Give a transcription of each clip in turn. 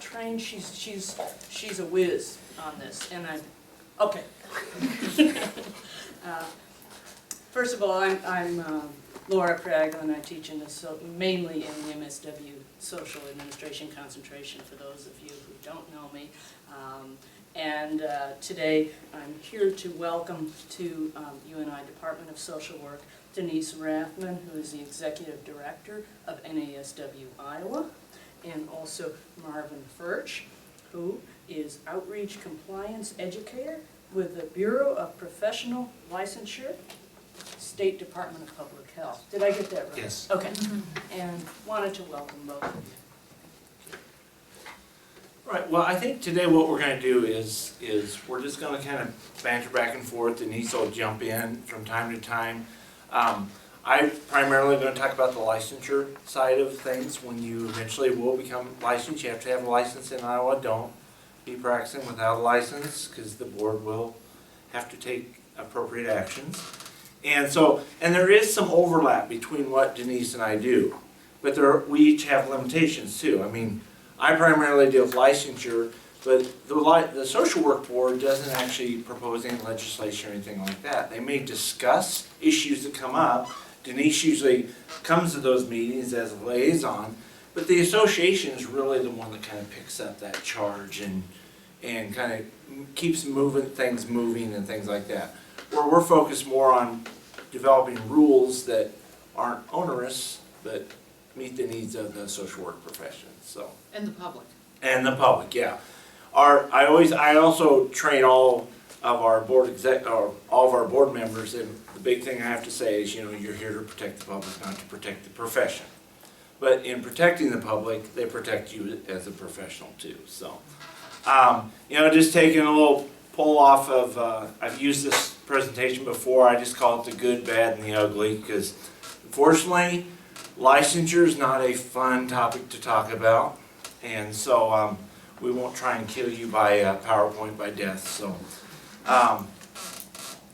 trained. She's a whiz on this, and okay. First of all, I'm Laura Praglin. I teach mainly in the MSW Social Administration concentration, for those of you who don't know me. And today I'm here to welcome to UNI Department of Social Work Denise Rathman, who is the Executive Director of NASW Iowa, and also Marvin Furch, who is Outreach Compliance Educator with the Bureau of Professional Licensure, State Department of Public Health. Did I get that right? Yes. Okay. And wanted to welcome both of you. Right, well, I think today what we're going to do is we're just going to kind of banter back and forth. Denise will jump in from time to time. I'm primarily going to talk about the licensure side of things. When you eventually will become licensed, you have to have a license in Iowa. Don't be practicing without a license, because the board will have to take appropriate actions. And there is some overlap between what Denise and I do, but we each have limitations too. I mean, I primarily deal with licensure, but the social work board doesn't actually propose any legislation or anything like that. They may discuss issues that come up. Denise usually comes to those meetings as a liaison, but the association is really the one that kind of picks up that charge and kind of keeps things moving and things like that. Where we're focused more on developing rules that aren't onerous, but meet the needs of the social work profession. And the public. And the public, yeah. I also train all of our board members, and the big thing I have to say is, you're here to protect the public, not to protect the profession. But in protecting the public, they protect you as a professional too. So, just taking a little pull off of, I've used this presentation before. I just call it the good, bad, and the ugly, because unfortunately, licensure is not a fun topic to talk about, and so we won't try and kill you by PowerPoint by death. So,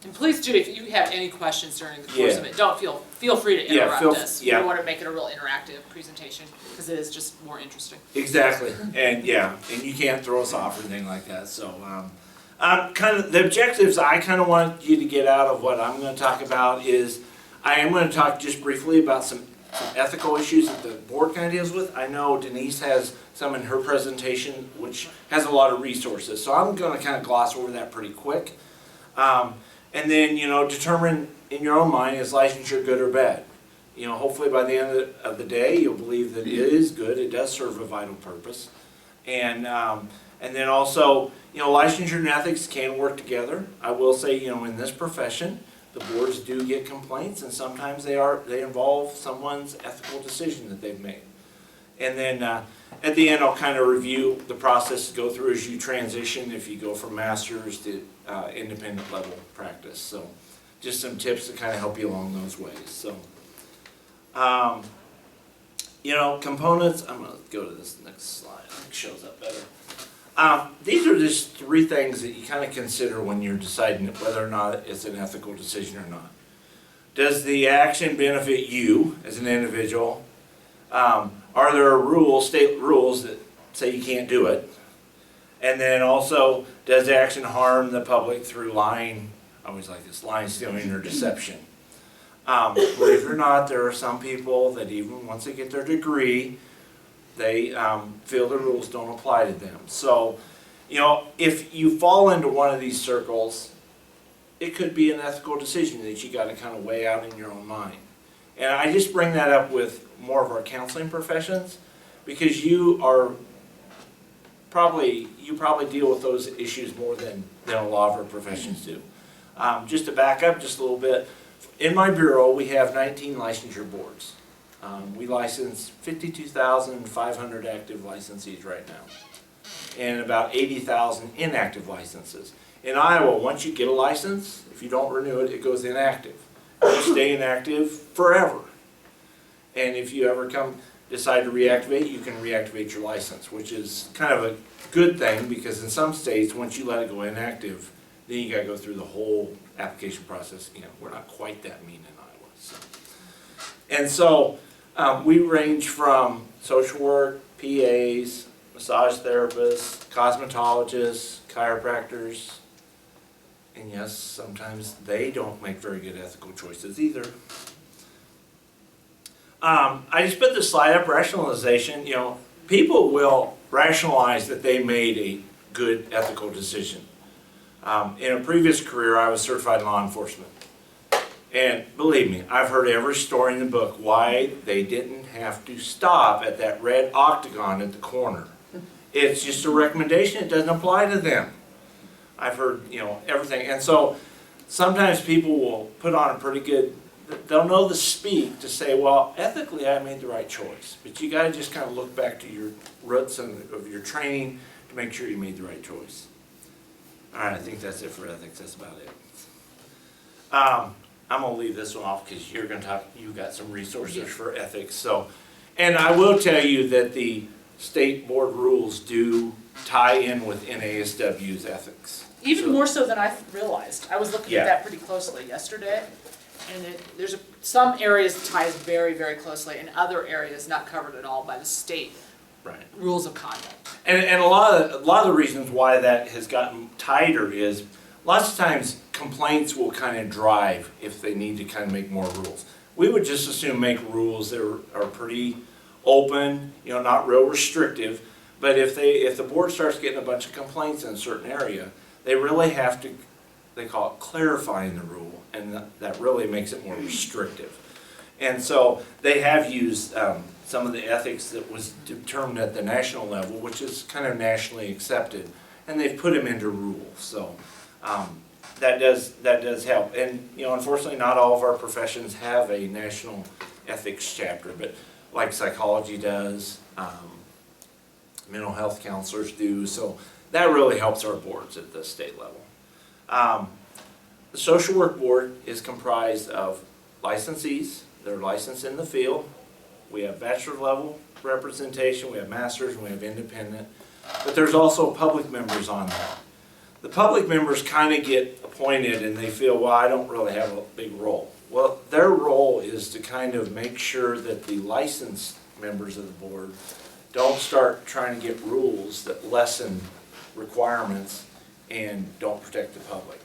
and please do, if you have any questions during the course of it, don't feel free to interrupt us. We want to make it a real interactive presentation, because it is just more interesting. Exactly, and you can't throw us off or anything like that. So, kind of the objectives I kind of want you to get out of what I'm going to talk about is I am going to talk just briefly about some ethical issues that the board kind of deals with. I know Denise has some in her presentation, which has a lot of resources, so I'm going to kind of gloss over that pretty quick. And then, determine in your own mind, is licensure good or bad? Hopefully by the end of the day, you'll believe that it is good. It does serve a vital purpose. And then also, licensure and ethics can work together. I will say, in this profession, the boards do get complaints, and sometimes they involve someone's ethical decision that they've made. And then at the end, I'll kind of review the process to go through as you transition, if you go from master's to independent level practice. So just some tips to kind of help you along those ways. So, components, I'm going to go to this next slide. I think it shows up better. These are just three things that you kind of consider when you're deciding whether or not it's an ethical decision or not. Does the action benefit you as an individual? Are there state rules that say you can't do it? And then also, does the action harm the public through lying? I always like this, lying, stealing, or deception. Believe it or not, there are some people that even once they get their degree, they feel the rules don't apply to them. So, if you fall into one of these circles, it could be an ethical decision that you got to kind of weigh out in your own mind. And I just bring that up with more of our counseling professions, because you probably deal with those issues more than a lot of our professions do. Just to back up just a little bit, in my bureau we have 19 licensure boards. We license 52,500 active licensees right now, and about 80,000 inactive licenses. In Iowa, once you get a license, if you don't renew it, it goes inactive. You stay inactive forever. And if you ever decide to reactivate, you can reactivate your license, which is kind of a good thing, because in some states, once you let it go inactive, then you got to go through the whole application process again. We're not quite that mean in Iowa. And so we range from social work, PAs, massage therapists, cosmetologists, chiropractors, and yes, sometimes they don't make very good ethical choices either. I just put this slide up, rationalization. You know, people will rationalize that they made a good ethical decision. In a previous career, I was certified in law enforcement. And believe me, I've heard every story in the book why they didn't have to stop at that red octagon at the corner. It's just a recommendation, it doesn't apply to them. I've heard, you know, everything. And so sometimes people will put on a pretty good, they'll know the speak to say, well, ethically I made the right choice. But you gotta just kind of look back to your roots and of your training to make sure you made the right choice. All right, I think that's it for ethics, that's about it. I'm gonna leave this one off because you're gonna talk, you got some resources for ethics. So, and I will tell you that the state board rules do tie in with NASW's ethics. Even more so than I realized. I was looking Yeah. at that pretty closely yesterday. And there's some areas ties very, very closely, and other areas not covered at all by the state Right. rules of conduct. And a lot of the reasons why that has gotten tighter is lots of times complaints will kind of drive if they need to kind of make more rules. We would just assume make rules that are pretty open, you know, not real restrictive. But if the board starts getting a bunch of complaints in a certain area, they really have to, they call it clarifying the rule, and that really makes it more restrictive. And so they have used some of the ethics that was determined at the national level, which is kind of nationally accepted, and they've put them into rules. So that does help. And you know, unfortunately, not all of our professions have a national ethics chapter, but like psychology does, mental health counselors do. So that really helps our boards at the state level. The social work board is comprised of licensees. They're licensed in the field. We have bachelor level representation, we have masters, and we have independent. But there's also public members on that. The public members kind of get appointed and they feel, well, I don't really have a big role. Well, their role is to kind of make sure that the licensed members of the board don't start trying to get rules that lessen requirements and don't protect the public.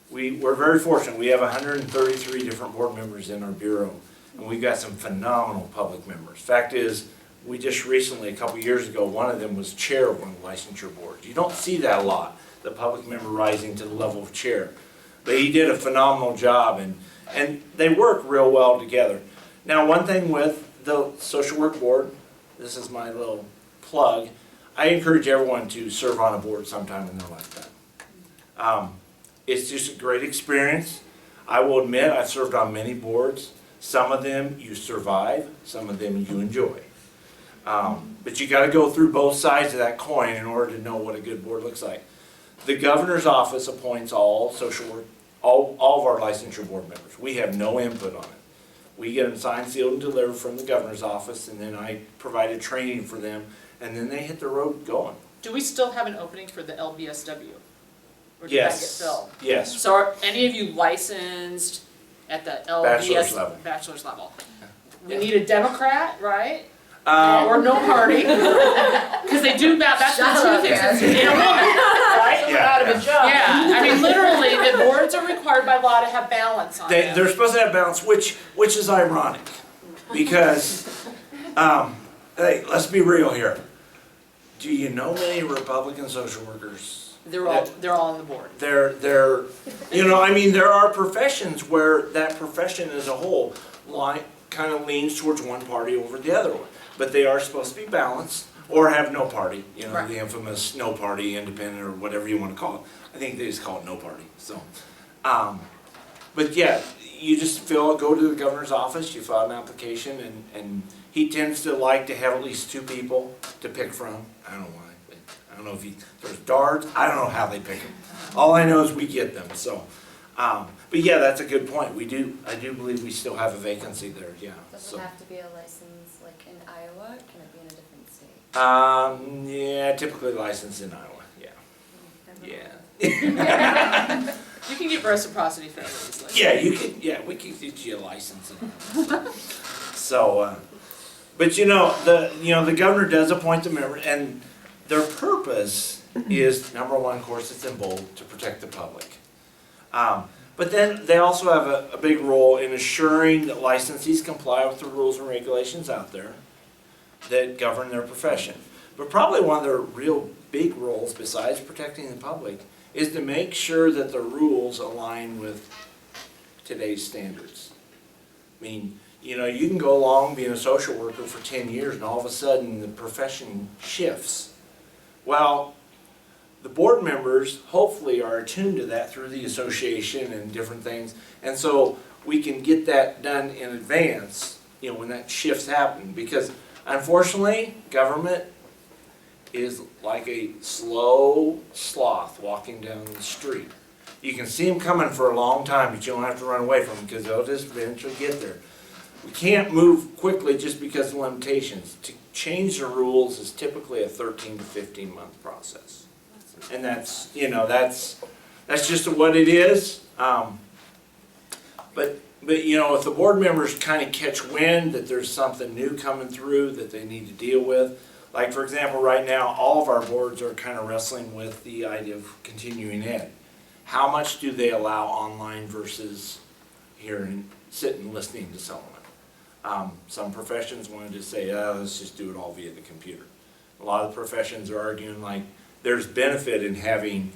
We're very fortunate. We have 133 different board members in our bureau, and we've got some phenomenal public members. Fact is, we just recently, a couple years ago, one of them was chair of one of the licensure boards. You don't see that a lot, the public member rising to the level of chair. But he did a phenomenal job, and they work real well together. Now, one thing with the social work board, this is my little plug, I encourage everyone to serve on a board sometime in their lifetime. It's just a great experience. I will admit I've served on many boards. Some of them you survive, some of them you enjoy. But you got to go through both sides of that coin in order to know what a good board looks like. The governor's office appoints all social work, all of our licensure board members. We have no input on it. We get them signed, sealed, and delivered from the governor's office, and then I provide a training for them, and then they hit the road going. Do we still have an opening for the LBSW? Or did Yes. that get filled? Yes. So are any of you licensed at the Bachelor's level. Bachelor's level? We Yeah. need a Democrat, right? Or no party. Because they do about, that's the two things, you need a woman, right? Yeah, Out of a job. Yeah, I mean, literally, the boards are required by law to have balance on them. They're supposed to have balance, which is ironic, because, hey, let's be real here. Do you know many Republican social workers? They're all on the board. They're, you know, I mean, there are professions where that profession as a whole kind of leans towards one party over the other one. But they are supposed to be balanced, or have no party, you know, Right. the infamous no party, independent, or whatever you want to call it. I think they just call it no party, so. But yeah, you just go to the governor's office, you file an application, and he tends to like to have at least two people to pick from. I don't know why. I don't know if there's darts, I don't know how they pick them. All I know is we get them, so. But yeah, that's a good point. I do believe we still have a vacancy there, yeah. Does it have to be a license like in Iowa? Can it be in a different state? Yeah, typically licensed in Iowa, yeah. You can get reciprocity fairly easily. Yeah, we can get you a license in Iowa. So, but the governor does appoint the member, and their purpose is, number one, of course, it's in bold, to protect the public. But then they also have a big role in assuring that licensees comply with the rules and regulations out there that govern their profession. But probably one of their real big roles, besides protecting the public, is to make sure that the rules align with today's standards. I mean, you know, you can go along being a social worker for 10 years and all of a sudden the profession shifts. Well, the board members hopefully are attuned to that through the association and different things. And so we can get that done in advance, you know, when that shift's happening. Because unfortunately, government is like a slow sloth walking down the street. You can see them coming for a long time, but you don't have to run away from them because they'll just eventually get there. We can't move quickly just because of limitations. To change the rules is typically a 13 to 15 month process. And that's, you know, that's just what it is. But you know, if the board members kind of catch wind that there's something new coming through that they need to deal with, like for example, right now, all of our boards are kind of wrestling with the idea of continuing ed. How much do they allow online versus hearing, sitting, listening to someone? Some professions wanted to say, oh, let's just do it all via the computer. A lot of the professions are arguing like there's benefit in having,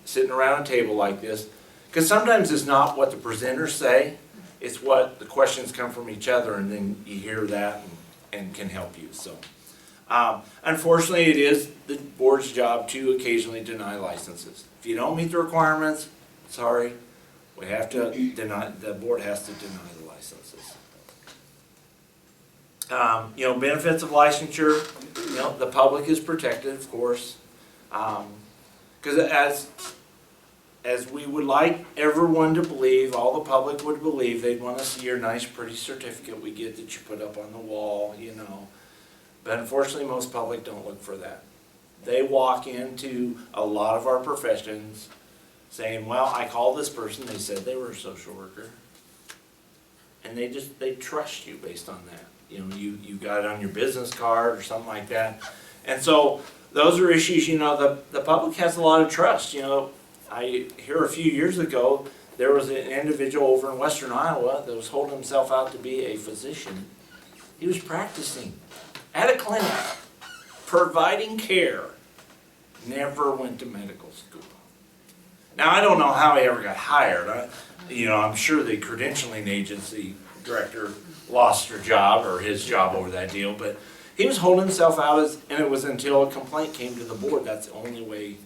sitting around a table like this, because sometimes it's not what the presenters say, it's what the questions come from each other, and then you hear that and can help you. So, unfortunately, it is the board's job to occasionally deny licenses. If you don't meet the requirements, sorry, we have to deny. The board has to deny the licenses. You know, benefits of licensure. You know, the public is protected, of course, because as we would like everyone to believe, all the public would believe, they'd want to see your nice, pretty certificate we get that you put up on the wall, you know. But unfortunately, most public don't look for that. They walk into a lot of our professions saying, well, I called this person, they said they were a social worker. And they trust you based on that. You know, you got it on your business card or something like that. And so those are issues, you know, the public has a lot of trust. You know, I hear a few years ago, there was an individual over in western Iowa that was holding himself out to be a physician. He was practicing at a clinic, providing care, never went to medical school. Now, I don't know how he ever got hired. You know, I'm sure the credentialing agency director lost her job or his job over that deal, but he was holding himself out and it was until a complaint came to the board. That's the only way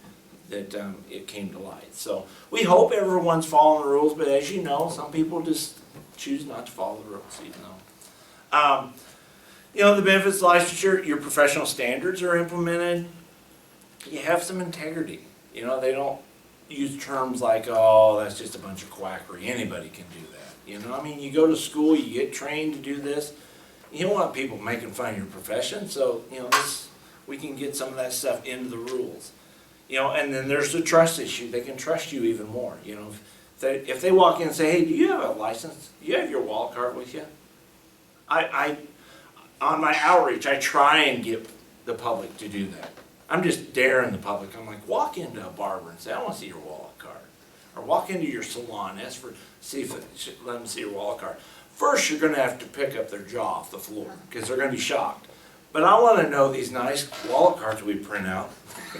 that it came to light. So we hope everyone's following the rules, but as you know, some people just choose not to follow the rules, even though. You know, the benefits of licensure, your professional standards are implemented. You have some integrity. You know, they don't use terms like, oh, that's just a bunch of quackery. Anybody can do that. You know, I mean, you go to school, you get trained to do this. You don't want people making fun of your profession, so, you know, we can get some of that stuff into the rules. You know, and then there's the trust issue. They can trust you even more. You know, if they walk in and say, hey, do you have a license? Do you have your wall card with you? On my outreach, I try and get the public to do that. I'm just daring the public. I'm like, walk into a barber and say, I want to see your wallet card. Or walk into your salon, ask for, let them see your wallet card. First, you're going to have to pick up their jaw off the floor because they're going to be shocked. But I want to know these nice wallet cards we print out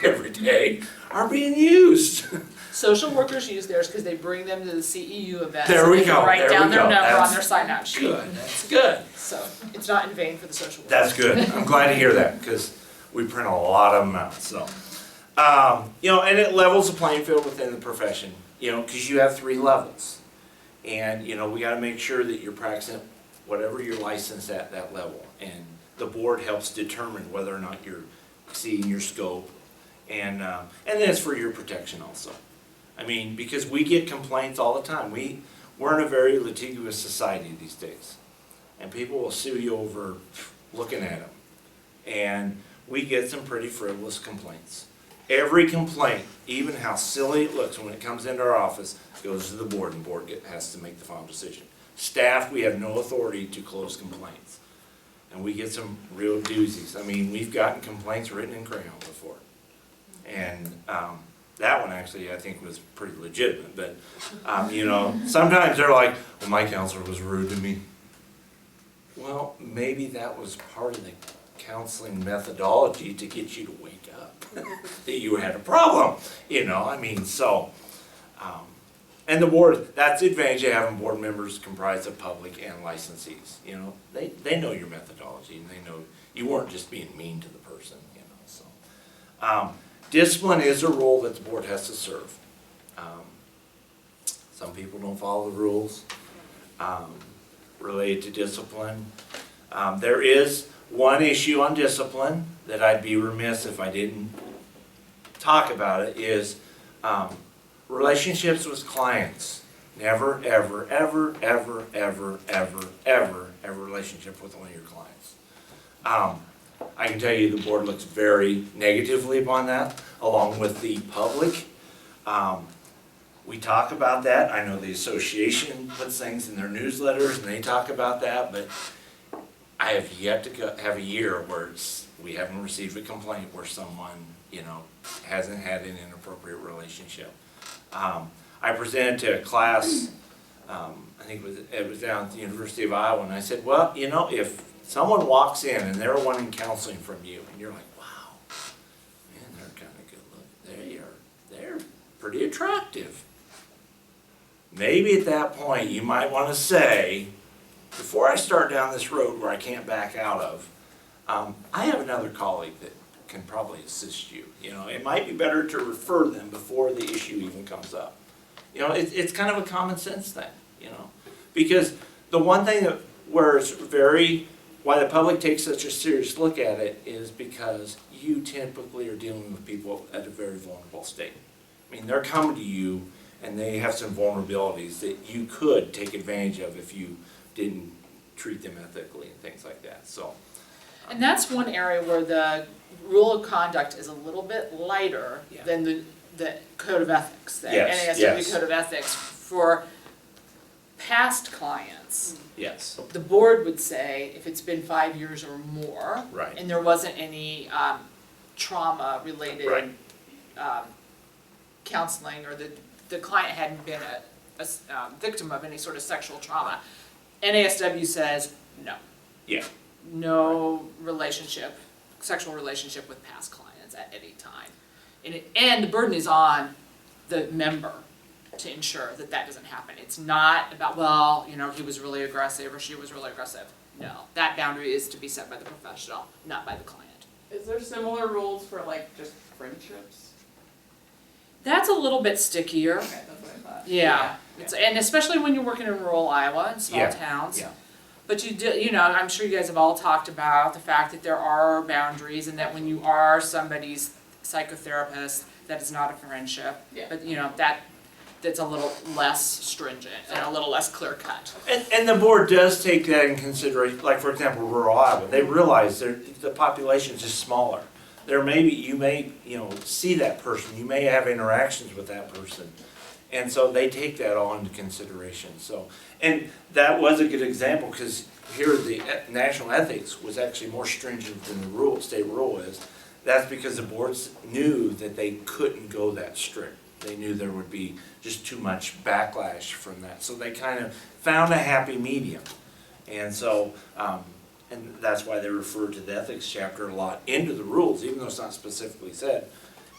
every day are being used. Social workers use theirs because they bring them to the CEU event. There so we they can go. write There down we their go. number That's on their sign-out sheet. Good. That's good. So it's not in vain for the social workers. That's good. I'm glad to hear that because we print a lot of them out. So, you know, and it levels the playing field within the profession. You know, because you have 3 levels, and you know we got to make sure that you're practicing whatever you're licensed at that level, and the board helps determine whether or not you're exceeding your scope, and then it's for your protection also. I mean, because we get complaints all the time. We're in a very litigious society these days, and people will sue you over looking at them, and we get some pretty frivolous complaints. Every complaint, even how silly it looks when it comes into our office, goes to the board, and the board has to make the final decision. Staff, we have no authority to close complaints. And we get some real doozies. I mean, we've gotten complaints written in crayon before. That one actually I think was pretty legitimate, but you know, sometimes they're like, well, my counselor was rude to me. Well, maybe that was part of the counseling methodology to get you to wake up, that you had a problem, you know, I mean, so. And the board, that's the advantage of having board members comprised of public and licensees, you know. They know your methodology and they know you weren't just being mean to the person, you know, so. Discipline is a role that the board has to serve. Some people don't follow the rules related to discipline. There is one issue on discipline that I'd be remiss if I didn't talk about it is relationships with clients. Never, ever, ever, ever, ever, ever, ever have a relationship with one of your clients. I can tell you the board looks very negatively upon that, along with the public. We talk about that. I know the association puts things in their newsletters and they talk about that, but I have yet to have a year where we haven't received a complaint where someone, you know, hasn't had an inappropriate relationship. I presented to a class, I think it was down at the University of Iowa, and I said, well, you know, if someone walks in and they're wanting counseling from you, and you're like, wow, man, they're kind of good looking. They're pretty attractive. Maybe at that point you might want to say, before I start down this road where I can't back out of, I have another colleague that can probably assist you. You know, it might be better to refer them before the issue even comes up. You know, it's kind of a common sense thing, you know, because the one thing that where it's why the public takes such a serious look at it is because you typically are dealing with people at a very vulnerable state. I mean, they're coming to you and they have some vulnerabilities that you could take advantage of if you didn't treat them ethically and things like that, so. And that's one area where the rule of conduct is a little bit lighter than the code of ethics, the NASW code of ethics. For past clients, the board would say if it's been 5 years or more, right, and there wasn't any trauma-related counseling, or the client hadn't been a victim of any sort of sexual trauma, NASW says no. Yeah. No relationship, sexual relationship with past clients at any time. And the burden is on the member to ensure that that doesn't happen. It's not about, well, you know, he was really aggressive or she was really aggressive. No, that boundary is to be set by the professional, not by the client. Is there similar rules for like just friendships? That's a little bit stickier. Okay, that's what I thought. Yeah. And especially when you're working in rural Iowa and small towns. Yeah. But you know, I'm sure you guys have all talked about the fact that there are boundaries and that when you are somebody's psychotherapist, that is not a friendship. Yeah. But you know, that's a little less stringent and a little less clear cut. And the board does take that in consideration, like for example, rural Iowa, they realize the population is just smaller. You may, you know, see that person, you may have interactions with that person. And so they take that all into consideration. So, and that was a good example because here the national ethics was actually more stringent than the state rule is. That's because the boards knew that they couldn't go that strict. They knew there would be just too much backlash from that. So they kind of found a happy medium. And so, and that's why they refer to the ethics chapter a lot into the rules, even though it's not specifically said.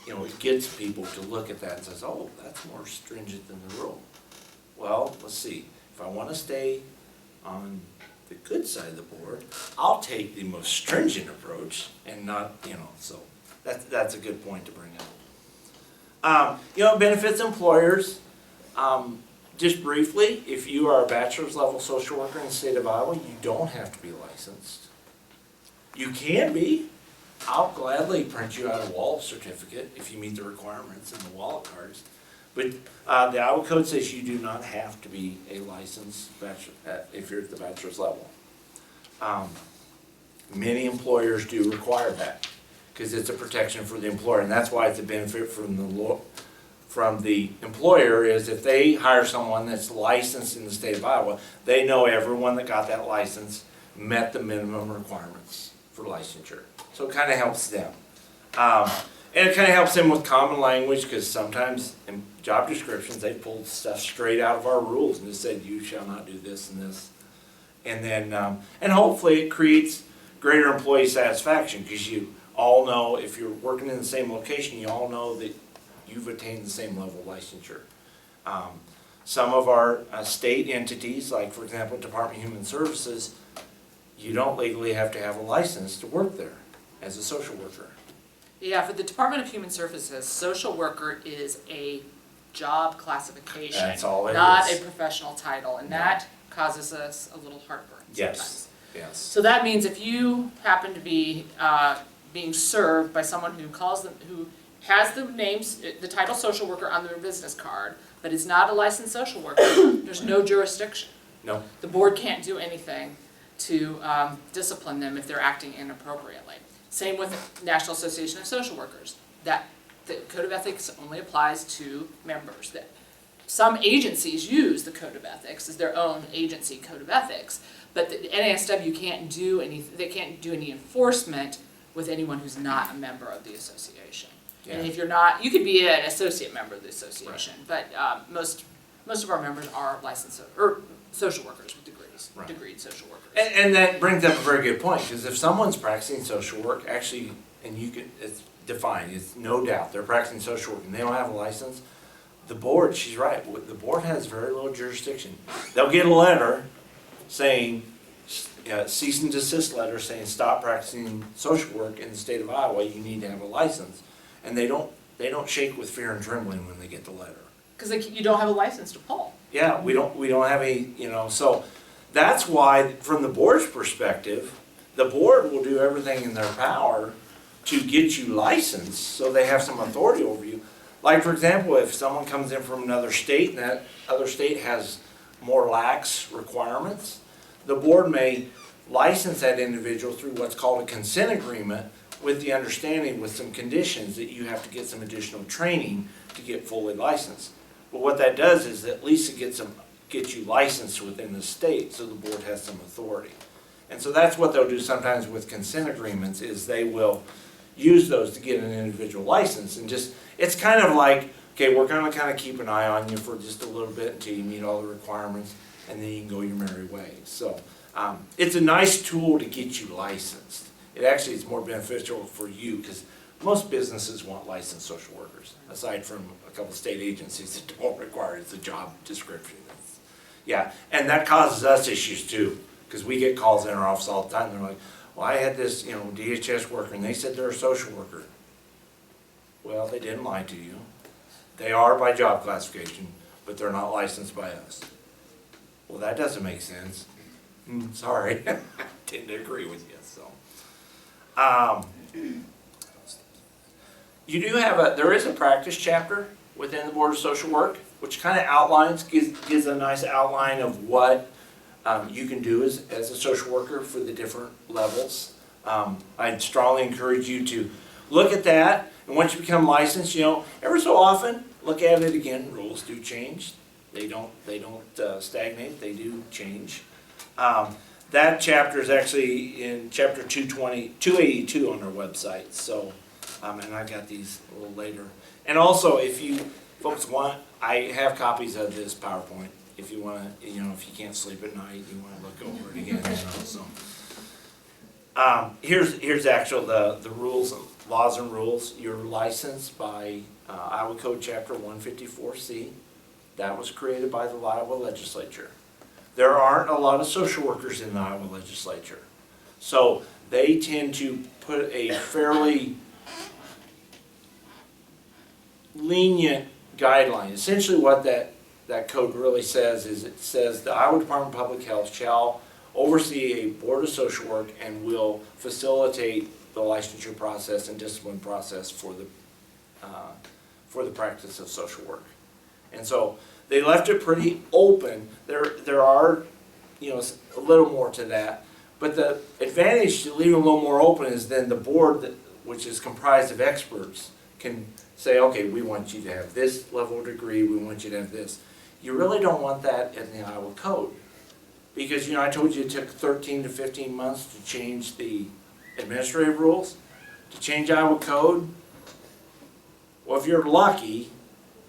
You know, it gets people to look at that and says, oh, that's more stringent than the rule. Well, let's see. If I want to stay on the good side of the board, I'll take the most stringent approach and not, you know, so that's a good point to bring up. You know, benefits employers. Just briefly, if you are a bachelor's level social worker in the state of Iowa, you don't have to be licensed. You can be. I'll gladly print you out a wallet certificate if you meet the requirements in the wallet cards. But the Iowa Code says you do not have to be a licensed bachelor if you're at the bachelor's level. Many employers do require that because it's a protection for the employer, and that's why it's a benefit from the employer is if they hire someone that's licensed in the state of Iowa, they know everyone that got that license met the minimum requirements for licensure. So it kind of helps them. And it kind of helps them with common language, because sometimes in job descriptions, they pulled stuff straight out of our rules and just said, you shall not do this and this. And then, and hopefully it creates greater employee satisfaction, because you all know, if you're working in the same location, you all know that you've attained the same level of licensure. Some of our state entities, like for example, Department of Human Services, you don't legally have to have a license to work there as a social worker. Yeah, for the Department of Human Services, social worker is a job classification. That's all it not is. a professional title, and that causes us a little heartburn sometimes. Yes, yes. So that means if you happen to be being served by someone who has the names, the title social worker on their business card, but is not a licensed social worker, there's no jurisdiction. No. The board can't do anything to discipline them if they're acting inappropriately. Same with National Association of Social Workers. The Code of Ethics only applies to members. Some agencies use the Code of Ethics as their own agency Code of Ethics, but the NASW can't do any enforcement with anyone who's not a member of the association. Yeah. And if you're not, you could be an associate member of the association, but most of our members are licensed or social workers with degrees, Right. degreed social workers. And that brings up a very good point, because if someone's practicing social work, actually, and it's defined, it's no doubt, they're practicing social work and they don't have a license, the board, she's right, the board has very little jurisdiction. They'll get a letter saying, cease and desist letter saying stop practicing social work in the state of Iowa, you need to have a license. And they don't shake with fear and trembling when they get the letter. Because you don't have a license to pull. Yeah, we don't have any, so that's why, from the board's perspective, the board will do everything in their power to get you licensed so they have some authority over you. Like, for example, if someone comes in from another state and that other state has more lax requirements, the board may license that individual through what's called a consent agreement, with the understanding, with some conditions, that you have to get some additional training to get fully licensed. But what that does is at least it gets you licensed within the state, so the board has some authority. And so that's what they'll do sometimes with consent agreements, is they will use those to get an individual license. And just, it's kind of like, okay, we're gonna kind of keep an eye on you for just a little bit until you meet all the requirements, and then you can go your merry way. So it's a nice tool to get you licensed. It actually is more beneficial for you, because most businesses want licensed social workers, aside from a couple of state agencies that don't require it. It's a job description. Yeah, and that causes us issues too, because we get calls in our office all the time. They're like, well, I had this, DHS worker, and they said they're a social worker. Well, they didn't lie to you. They are by job classification, but they're not licensed by us. Well, that doesn't make sense. Sorry, I didn't agree with you, so. You do have there is a practice chapter within the Board of Social Work, which kind of outlines, gives a nice outline of what you can do as a social worker for the different levels. I'd strongly encourage you to look at that, and once you become licensed, every so often, look at it again. Rules do change. They don't stagnate, they do change. That chapter is actually in chapter 282 on our website, so, and I got these a little later. And also, if you folks want, I have copies of this PowerPoint, if you want to, if you can't sleep at night, you want to look over it again, so. Here's actual the rules, laws and rules. You're licensed by Iowa Code Chapter 154C. That was created by the Iowa legislature. There aren't a lot of social workers in the Iowa legislature, so they tend to put a fairly lenient guideline. Essentially what that code really says is, it says the Iowa Department of Public Health shall oversee a board of social work and will facilitate the licensure process and discipline process for the practice of social work. And so they left it pretty open. There are, a little more to that. But the advantage to leave it a little more open is then the board, which is comprised of experts, can say, okay, we want you to have this level of degree, we want you to have this. You really don't want that in the Iowa Code. Because, I told you it took 13 to 15 months to change the administrative rules. To change Iowa Code, Well, if you're lucky,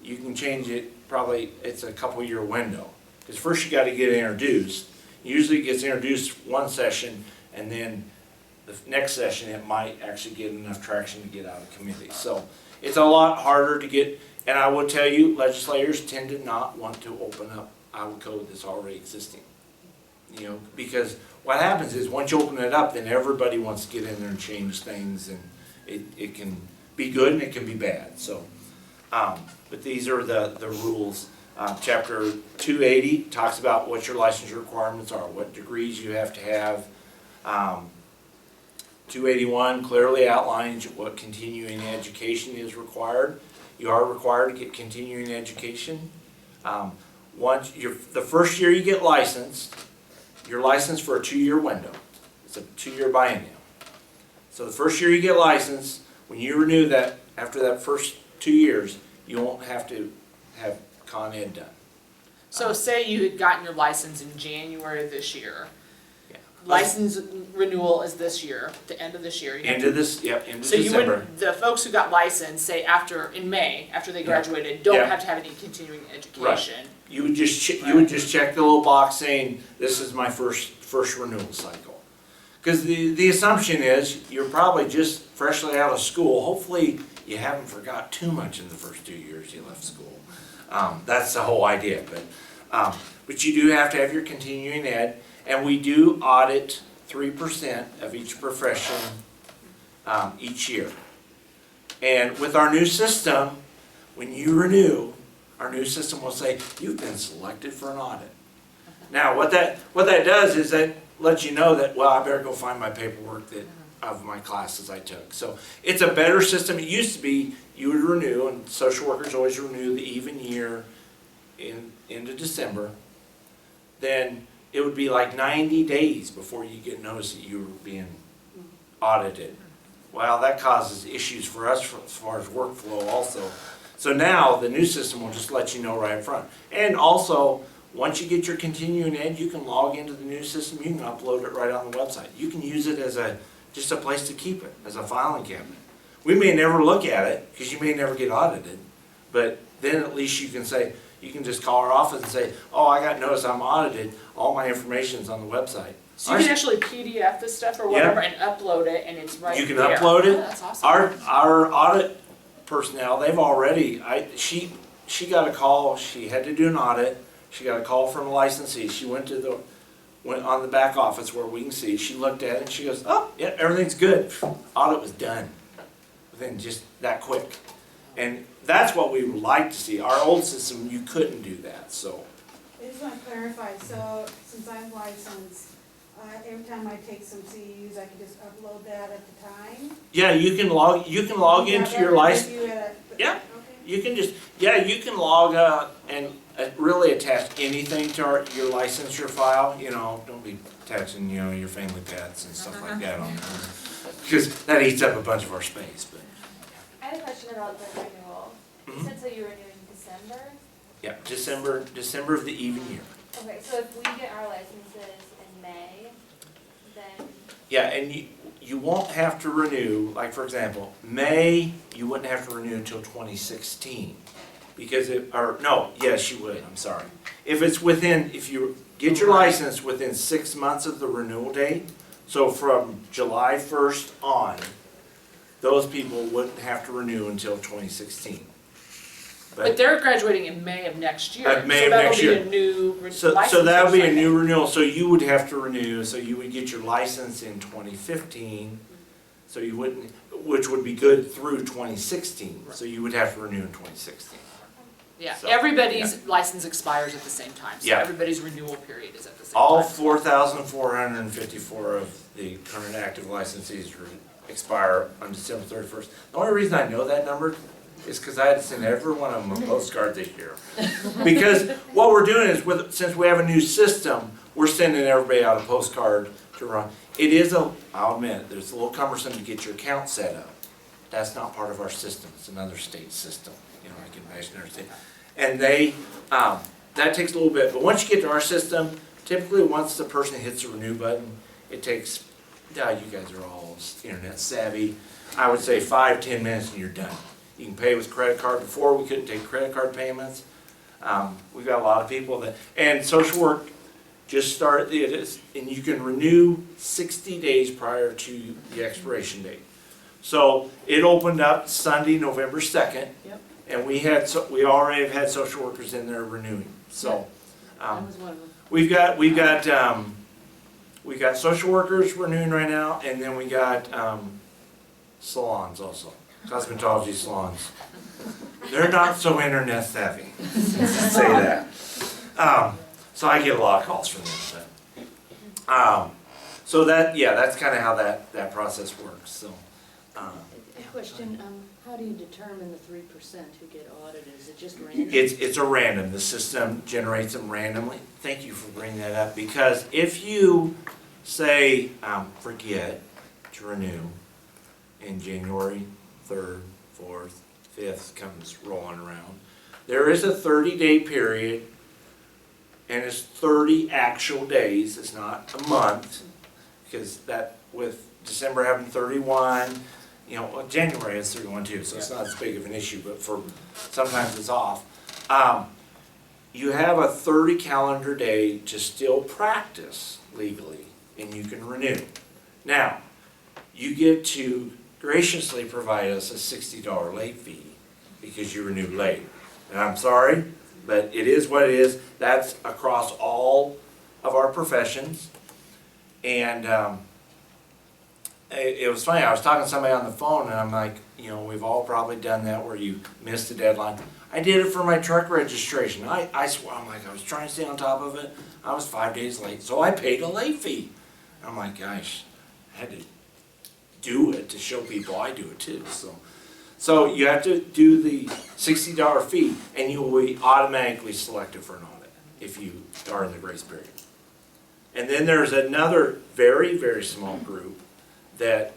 you can change it, probably it's a couple year window. Because first you gotta get introduced. Usually it gets introduced one session, and then the next session it might actually get enough traction to get out of committee. So it's a lot harder to get, and I will tell you, legislators tend to not want to open up Iowa code that's already existing. You know, because what happens is once you open it up, then everybody wants to get in there and change things, and it can be good and it can be bad. So, but these are the rules. Chapter 280 talks about what your licensure requirements are, what degrees you have to have. 281 clearly outlines what continuing education is required. You are required to get continuing education. The first year you get licensed, you're licensed for a 2-year window. It's a 2-year biennium. So the first year you get licensed, when you renew that, after that first 2 years, you won't have to have Con Ed done. So say you had gotten your license in January of this year. Yeah. License renewal is this year, the end of this year. Into this, yep, into So you December. wouldn't, the folks who got licensed, say in May, after they Yeah. graduated, don't Yeah. have to have any continuing education. You would just check the little box saying, this is my first renewal cycle. Because the assumption is, you're probably just freshly out of school. Hopefully, you haven't forgot too much in the first 2 years you left school. That's the whole idea, but you do have to have your continuing ed, and we do audit 3% of each profession each year. And with our new system, when you renew, our new system will say, you've been selected for an audit. Now, what that does is that lets you know that, well, I better go find my paperwork of my classes I took. So it's a better system. It used to be you would renew, and social workers always renew the even year into December. Then it would be like 90 days before you get notice that you were being audited. Well, that causes issues for us as far as workflow also. So now the new system will just let you know right up front. And also, once you get your continuing ed, you can log into the new system, you can upload it right on the website. You can use it as just a place to keep it, as a filing cabinet. We may never look at it, because you may never get audited, but then at least you can say, you can just call our office and say, oh, I got notice I'm audited, all my information's on the website. So you can actually PDF this stuff or whatever and upload it, and it's right there. You can upload it. Oh, that's awesome. Our audit personnel, they've already, she got a call, she had to do an audit, she got a call from a licensee, she went on the back office where we can see, she looked at it and she goes, oh, yeah, everything's good. Audit was done within just that quick. And that's what we would like to see. Our old system, you couldn't do that, so. I just want to clarify, so since I'm licensed, every time I take some CEUs, I can just upload that at the time? Yeah, you can log into your license. Yeah. Okay. You can you can log and really attach anything to your licensure file. You know, don't be attaching, your family pets and stuff like that on there. Because that eats up a bunch of our space, but. I had a question about the renewal. You said so you renew in December? Yeah, December of the even year. Okay, so if we get our licenses in May, then, Yeah, and you won't have to renew, like for example, May, you wouldn't have to renew until 2016. Because yes, you would, I'm sorry. If you get your license within 6 months of the renewal date, so from July 1st on, those people wouldn't have to renew until 2016. But they're graduating in May of next year. May of next year. So that'll be a new So license. that'll be a new renewal, so you would have to renew, so you would get your license in 2015, so you wouldn't, which would be good through 2016, so you would have to renew in 2016. Yeah, So, everybody's license expires at the same time, so Yeah. everybody's renewal period is at the same All time. 4,454 of the current active licensees expire on December 31st. The only reason I know that number is because I had to send every one of them a postcard this year. Because what we're doing is, since we have a new system, we're sending everybody out a postcard to run. It is I'll admit, it's a little cumbersome to get your account set up. That's not part of our system, it's another state system. I can imagine their state. And that takes a little bit, but once you get to our system, typically once the person hits the renew button, it takes, you guys are all internet savvy, I would say 5-10 minutes and you're done. You can pay with credit card. Before, we couldn't take credit card payments. We've got a lot of people that, and social work just started, and you can renew 60 days prior to the expiration date. So it opened up Sunday, November 2nd. Yep. And we already have had social workers in there renewing. So That was one of them. we've got social workers renewing right now, and then we got salons also, cosmetology salons. They're not so internet savvy. Say that. So I get a lot of calls from them. So that's kind of how that process works. So. A question, how do you determine the 3% who get audited? Is it just random? It's a random. The system generates them randomly. Thank you for bringing that up, because if you say forget to renew in January 3rd, 4th, 5th comes rolling around, there is a 30-day period, and it's 30 actual days. It's not a month, because that with December having 31. January is 31 too, so it's not as big of an issue, but sometimes it's off. You have a 30 calendar day to still practice legally, and you can renew. Now, you get to graciously provide us a $60 late fee because you renewed late. And I'm sorry, but it is what it is. That's across all of our professions. And it was funny, I was talking to somebody on the phone, and I'm like, we've all probably done that where you missed a deadline. I did it for my truck registration. I swear, I was trying to stay on top of it. I was 5 days late, so I paid a late fee. I'm like, gosh, I had to do it to show people I do it too. So you have to do the $60 fee, and you will be automatically selected for an audit if you are in the grace period. And then there's another very, very small group that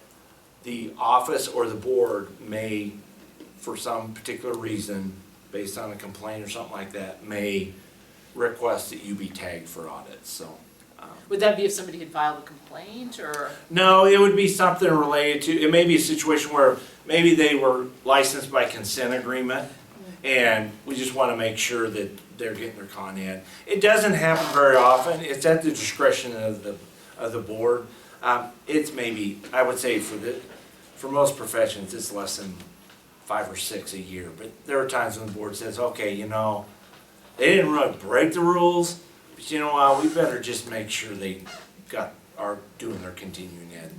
the office or the board may, for some particular reason, based on a complaint or something like that, may request that you be tagged for audits. So, Would that be if somebody had filed a complaint, or? no, it would be something related to, it may be a situation where maybe they were licensed by consent agreement, and we just want to make sure that they're getting their con in. It doesn't happen very often. It's at the discretion of the board. It's maybe, I would say for most professions, it's less than 5 or 6 a year. But there are times when the board says, okay, they didn't really break the rules, but we better just make sure they are doing their continuing ed.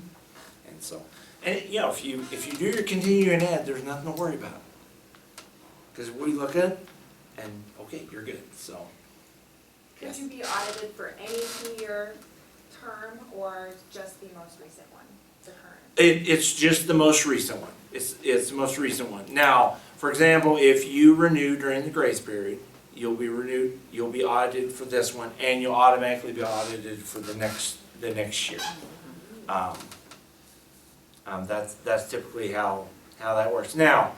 And so, if you do your continuing ed, there's nothing to worry about. Because we look at it, and okay, you're good. So. Could you be audited for any 2-year term or just the most recent one, the current? It's just the most recent one. It's the most recent one. Now, for example, if you renew during the grace period, you'll be audited for this one, and you'll automatically be audited for the next year. That's typically how that works. Now,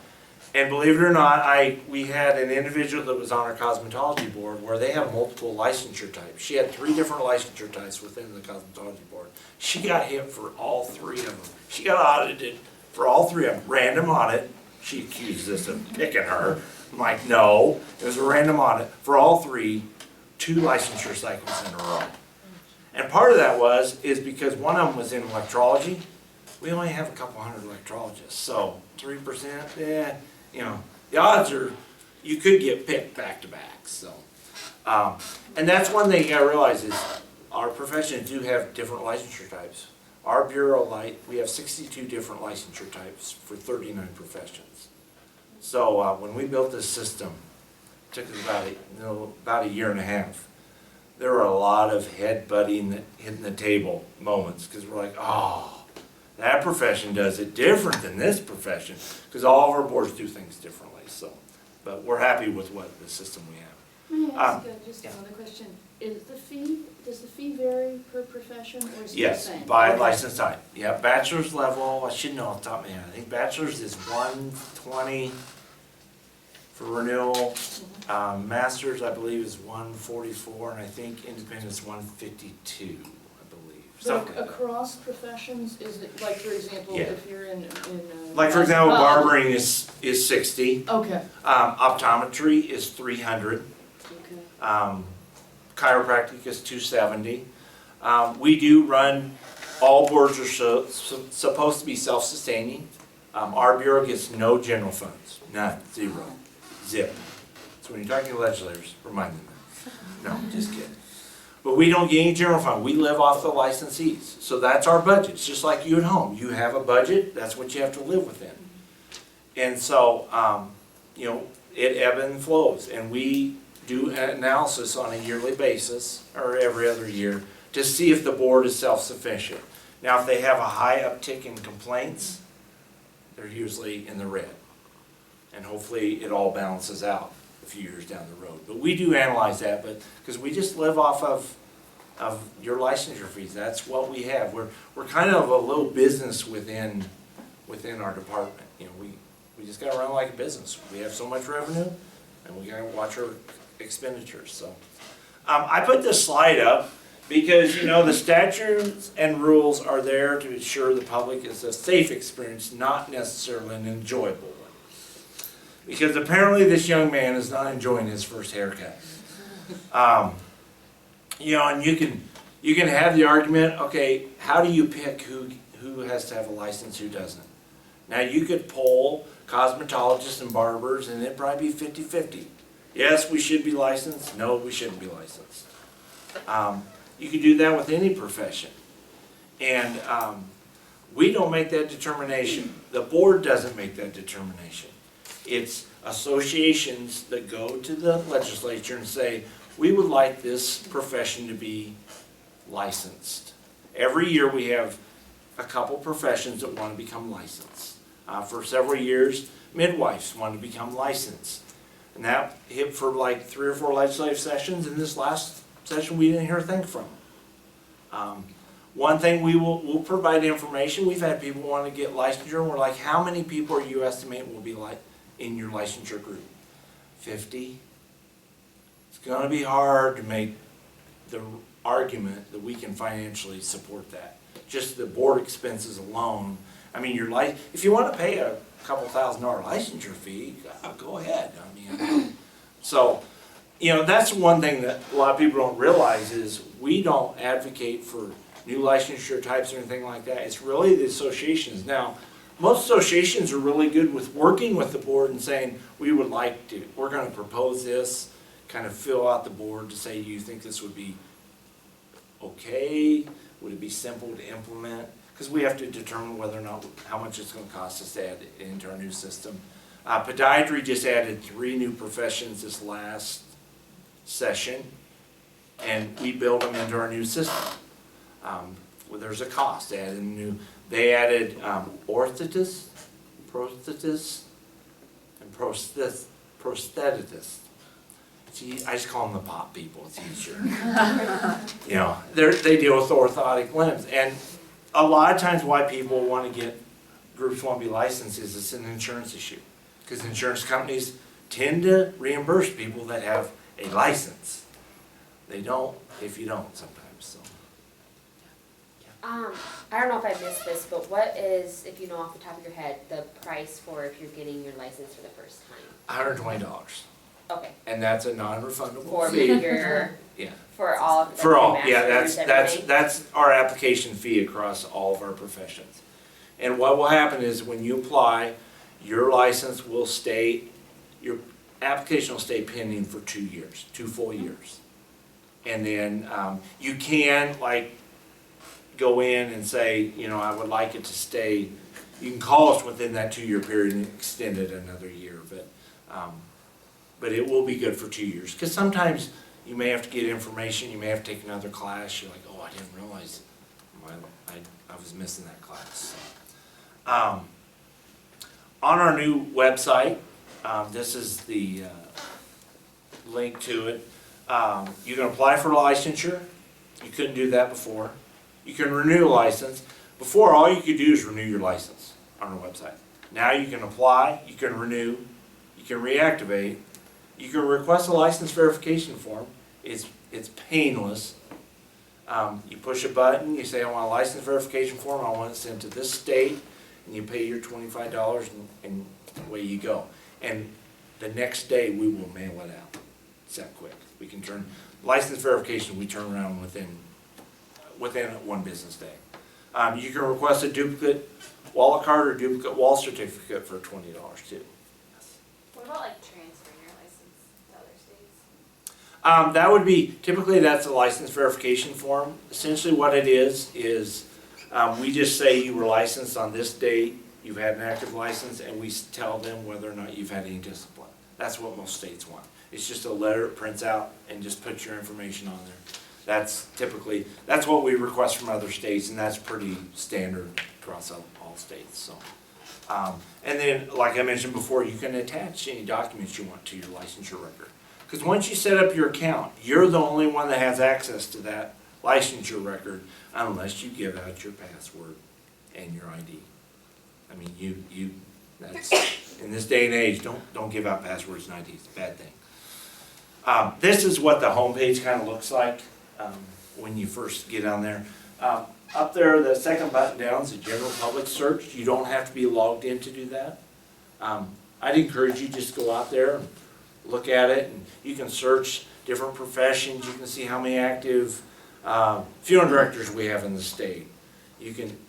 and believe it or not, we had an individual that was on our cosmetology board where they have multiple licensure types. She had 3 different licensure types within the cosmetology board. She got hit for all 3 of them. She got audited for all 3 of them. Random audit. She accused us of picking her. I'm like, no, it was a random audit for all 3, 2 licensure cycles in a row. And part of that is because one of them was in electrology. We only have a couple hundred electrologists, so 3%, the odds are you could get picked back to back. So, and that's one thing you gotta realize is our professions do have different licensure types. Our bureau we have 62 different licensure types for 39 professions. So when we built this system, it took us about a year and a half. There were a lot of head-butting, hitting the table moments because we're like, oh, that profession does it different than this profession, because all of our boards do things differently. So, but we're happy with the system we have. Let me ask just another question. Does the fee vary per profession, or is it Yes, the same? by Okay. license type. Yeah, bachelor's level, I should know off the top of my head. I think bachelor's is 120 for renewal. Master's, I believe, is 144, and I think independent's 152. So across professions, is it, like, for example, Yeah. if you're in Like for example, Well- barbering is 60, Okay. optometry is 300, Okay. chiropractic is 270. We do run, all boards are supposed to be self-sustaining. Our bureau gets no general funds, none, zero, zip. So when you're talking to legislators, remind them that. No, just kidding. But we don't get any general fund, we live off the licensees. So that's our budget, it's just like you at home. You have a budget, that's what you have to live within. And so, you know, it ebbs and flows. And we do an analysis on a yearly basis, or every other year, to see if the board is self-sufficient. Now, if they have a high uptick in complaints, they're usually in the red. And hopefully it all balances out a few years down the road. But we do analyze that, but because we just live off of your licensure fees. That's what we have. We're kind of a little business within our department. You know, we just gotta run like a business. We have so much revenue, and we gotta watch our expenditures. So I put this slide up because, you know, the statutes and rules are there to ensure the public is a safe experience, not necessarily an enjoyable one. Because apparently this young man is not enjoying his first haircut. You know, and you can have the argument, okay, how do you pick who has to have a license, who doesn't? Now you could poll cosmetologists and barbers and it'd probably be 50-50. Yes, we should be licensed. No, we shouldn't be licensed. You could do that with any profession. And we don't make that determination. The board doesn't make that determination. It's associations that go to the legislature and say, we would like this profession to be licensed. Every year we have a couple professions that want to become licensed. For several years, midwives want to become licensed. And that hit for like 3 or 4 legislative sessions. In this last session, we didn't hear a thing from them. One thing we'll provide information. We've had people want to get licensure, and we're like, how many people are you estimating will be in your licensure group? 50? It's going to be hard to make the argument that we can financially support that. Just the board expenses alone. I mean, if you want to pay a couple $1,000 licensure fee, go ahead. I mean, so, you know, that's one thing that a lot of people don't realize is we don't advocate for new licensure types or anything like that. It's really the associations. Now, most associations are really good with working with the board and saying, we're going to propose this, kind of fill out the board to say, you think this would be okay? Would it be simple to implement? Because we have to determine whether or not, how much it's going to cost us to add it into our new system. Podiatry just added 3 new professions this last session, and we build them into our new system. Well, there's a cost to add in new. They added orthotists, prosthetists, and prosthetists. I just call them the pop people. It's easier. You know, they deal with orthotic limbs, and a lot of times why people want to get groups want to be licensed is it's an insurance issue, because insurance companies tend to reimburse people that have a license. They don't if you don't sometimes. So. I don't know if I missed this, but what is, if you know off the top of your head, the price for if you're getting your license for the first time? $120. Okay. And that's a non-refundable For fee. your, Yeah. for all. For all, like, yeah, masters, that's everything? our application fee across all of our professions. And what will happen is when you apply, your license will stay, your application will stay pending for 2 years, 2 full years. And then you can go in and say, you know, I would like it to stay. You can call us within that 2-year period and extend it another year, but it will be good for 2 years. Because sometimes you may have to get information, you may have to take another class. You're like, oh, I didn't realize I was missing that class. So, on our new website, this is the link to it. You can apply for licensure. You couldn't do that before. You can renew a license. Before, all you could do is renew your license on our website. Now you can apply, you can renew, you can reactivate, you can request a license verification form. It's painless. You push a button, you say I want a license verification form, I want it sent to this state, and you pay your $25 and away you go. And the next day, we will mail it out. It's that quick. We can turn, license verification, we turn around within 1 business day. You can request a duplicate wallet card or duplicate wall certificate for $20 too. What about like transferring your license to other states? That would be, typically that's a license verification form. Essentially what it is we just say you were licensed on this date, you've had an active license, and we tell them whether or not you've had any discipline. That's what most states want. It's just a letter it prints out and just puts your information on there. That's typically, that's what we request from other states, and that's pretty standard across all states. So, and then, like I mentioned before, you can attach any documents you want to your licensure record. Because once you set up your account, you're the only one that has access to that licensure record unless you give out your password and your ID. I mean, that's, in this day and age, don't give out passwords and IDs, it's a bad thing. This is what the homepage kind of looks like when you first get on there. Up there, the second button down is a general public search. You don't have to be logged in to do that. I'd encourage you just go out there and look at it, and you can search different professions. You can see how many active funeral directors we have in the state.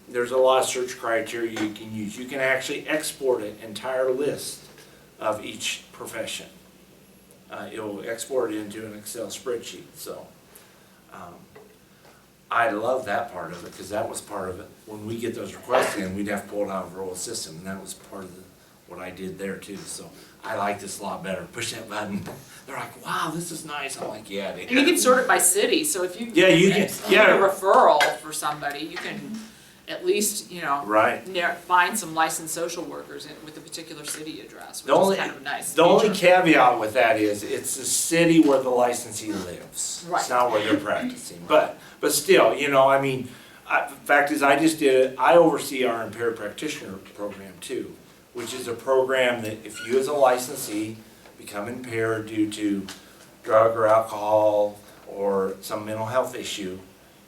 There's a lot of search criteria you can use. You can actually export an entire list of each profession. It'll export it into an Excel spreadsheet. So I love that part of it, because that was part of it. When we get those requests in, we'd have to pull it out of our old system, and that was part of what I did there too. So I like this a lot better. Push that button. They're like, wow, this is I'm like, yeah. And you can sort it by city, so if you Yeah, you can. get a referral for somebody, you can at least, Right. find some licensed social workers with a particular city address, which The is kind of a nice The only feature. caveat with that is it's the city where the licensee lives. Right. It's not where they're practicing. But still, I mean, the fact is I just did it. I oversee our impaired practitioner program too, which is a program that if you as a licensee become impaired due to drug or alcohol or some mental health issue,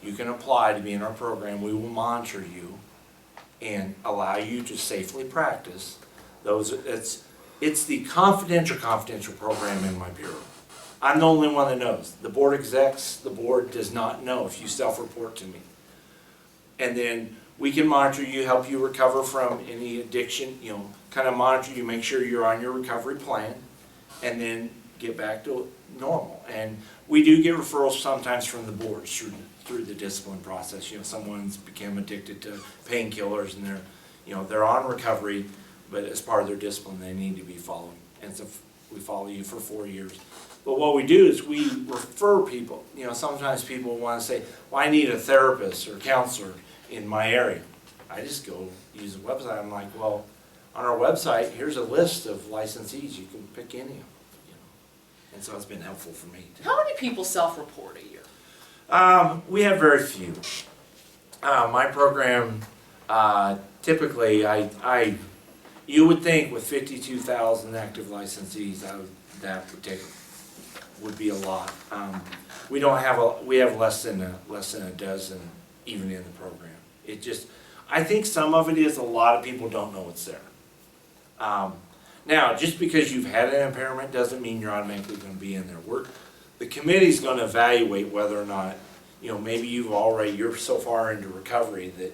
you can apply to be in our program. We will monitor you and allow you to safely practice. It's the confidential program in my bureau. I'm the only one that knows. The board execs, the board does not know if you self-report to me. And then we can monitor you, help you recover from any addiction, kind of monitor you, make sure you're on your recovery plan, and then get back to normal. And we do get referrals sometimes from the boards through the discipline process. Someone's become addicted to painkillers and they're on recovery, but as part of their discipline, they need to be followed. And so we follow you for 4 years. But what we do is we refer people. Sometimes people want to say, well, I need a therapist or counselor in my area. I just go use the website. I'm like, well, on our website, here's a list of licensees. You can pick any of them. And so it's been helpful for me. How many people self-report a year? We have very few. My program, typically, you would think with 52,000 active licensees, that would be a lot. We have less than a dozen even in the program. I think some of it is a lot of people don't know it's there. Now, just because you've had an impairment doesn't mean you're automatically going to be in there. The committee's going to evaluate whether or not, maybe you're so far into recovery that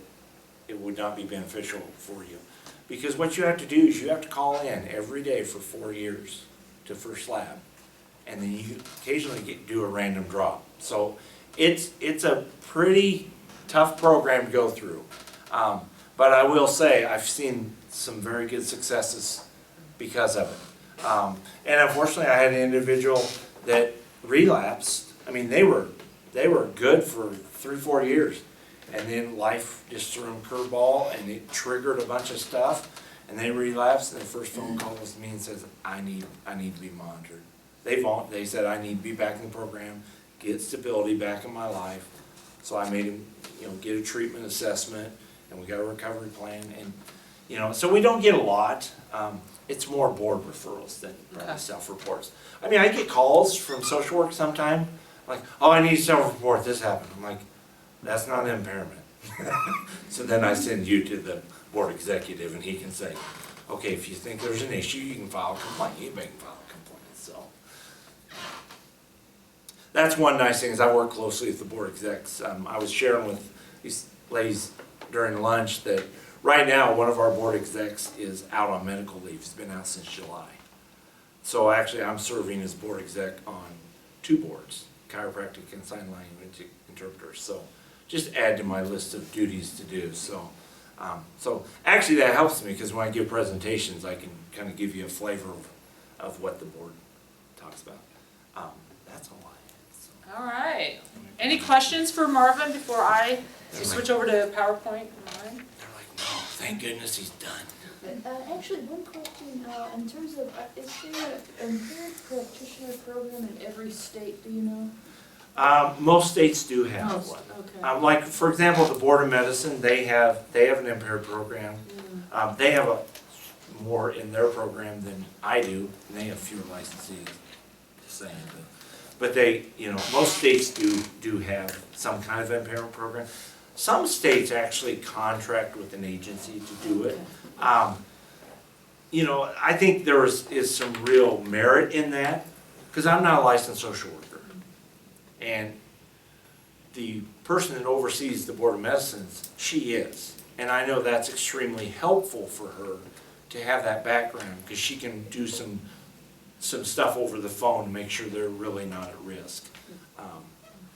it would not be beneficial for you. Because what you have to do is you have to call in every day for 4 years to First Lab. And then you occasionally do a random drop. So it's a pretty tough program to go through. But I will say I've seen some very good successes because of it. And unfortunately I had an individual that relapsed. I mean, they were good for 3-4 years, and then life just threw them a curveball and it triggered a bunch of stuff, and they relapsed, and their first phone call was to me and says, I need to be monitored. They said I need to be back in the program, get stability back in my life. So I made him get a treatment assessment, and we got a recovery plan, and so we don't get a lot. It's more board referrals than self-reports. I mean, I get calls from social work sometime, like, oh, I need to self-report, this happened. I'm like, that's not an impairment. So then I send you to the board executive, and he can say, okay, if you think there's an issue, you can file a complaint. Anybody can file a complaint, so. That's one nice thing, is I work closely with the board execs. I was sharing with these ladies during lunch that right now, one of our board execs is out on medical leave. He's been out since July. So actually, I'm serving as board exec on 2 boards, chiropractic and sign language interpreters. So just add to my list of duties to do. So actually that helps me, because when I give presentations, I can kind of give you a flavor of what the board talks about. That's all I have. So. All right. Any questions for Marvin before I switch over to PowerPoint? They're like, no, thank goodness he's done. Actually, one question, in terms of, is there an impaired practitioner program in every state, do you know? Most states do have one. Okay. Like, for example, the Board of Medicine, they have an impaired program. They have more in their program than I do, and they have fewer licensees, just saying. But they, most states do have some kind of impairment program. Some states actually contract with an agency to do it. I think there is some real merit in that, because I'm not a licensed social worker. And the person that oversees the Board of Medicines, she is. And I know that's extremely helpful for her to have that background, because she can do some stuff over the phone to make sure they're really not at risk.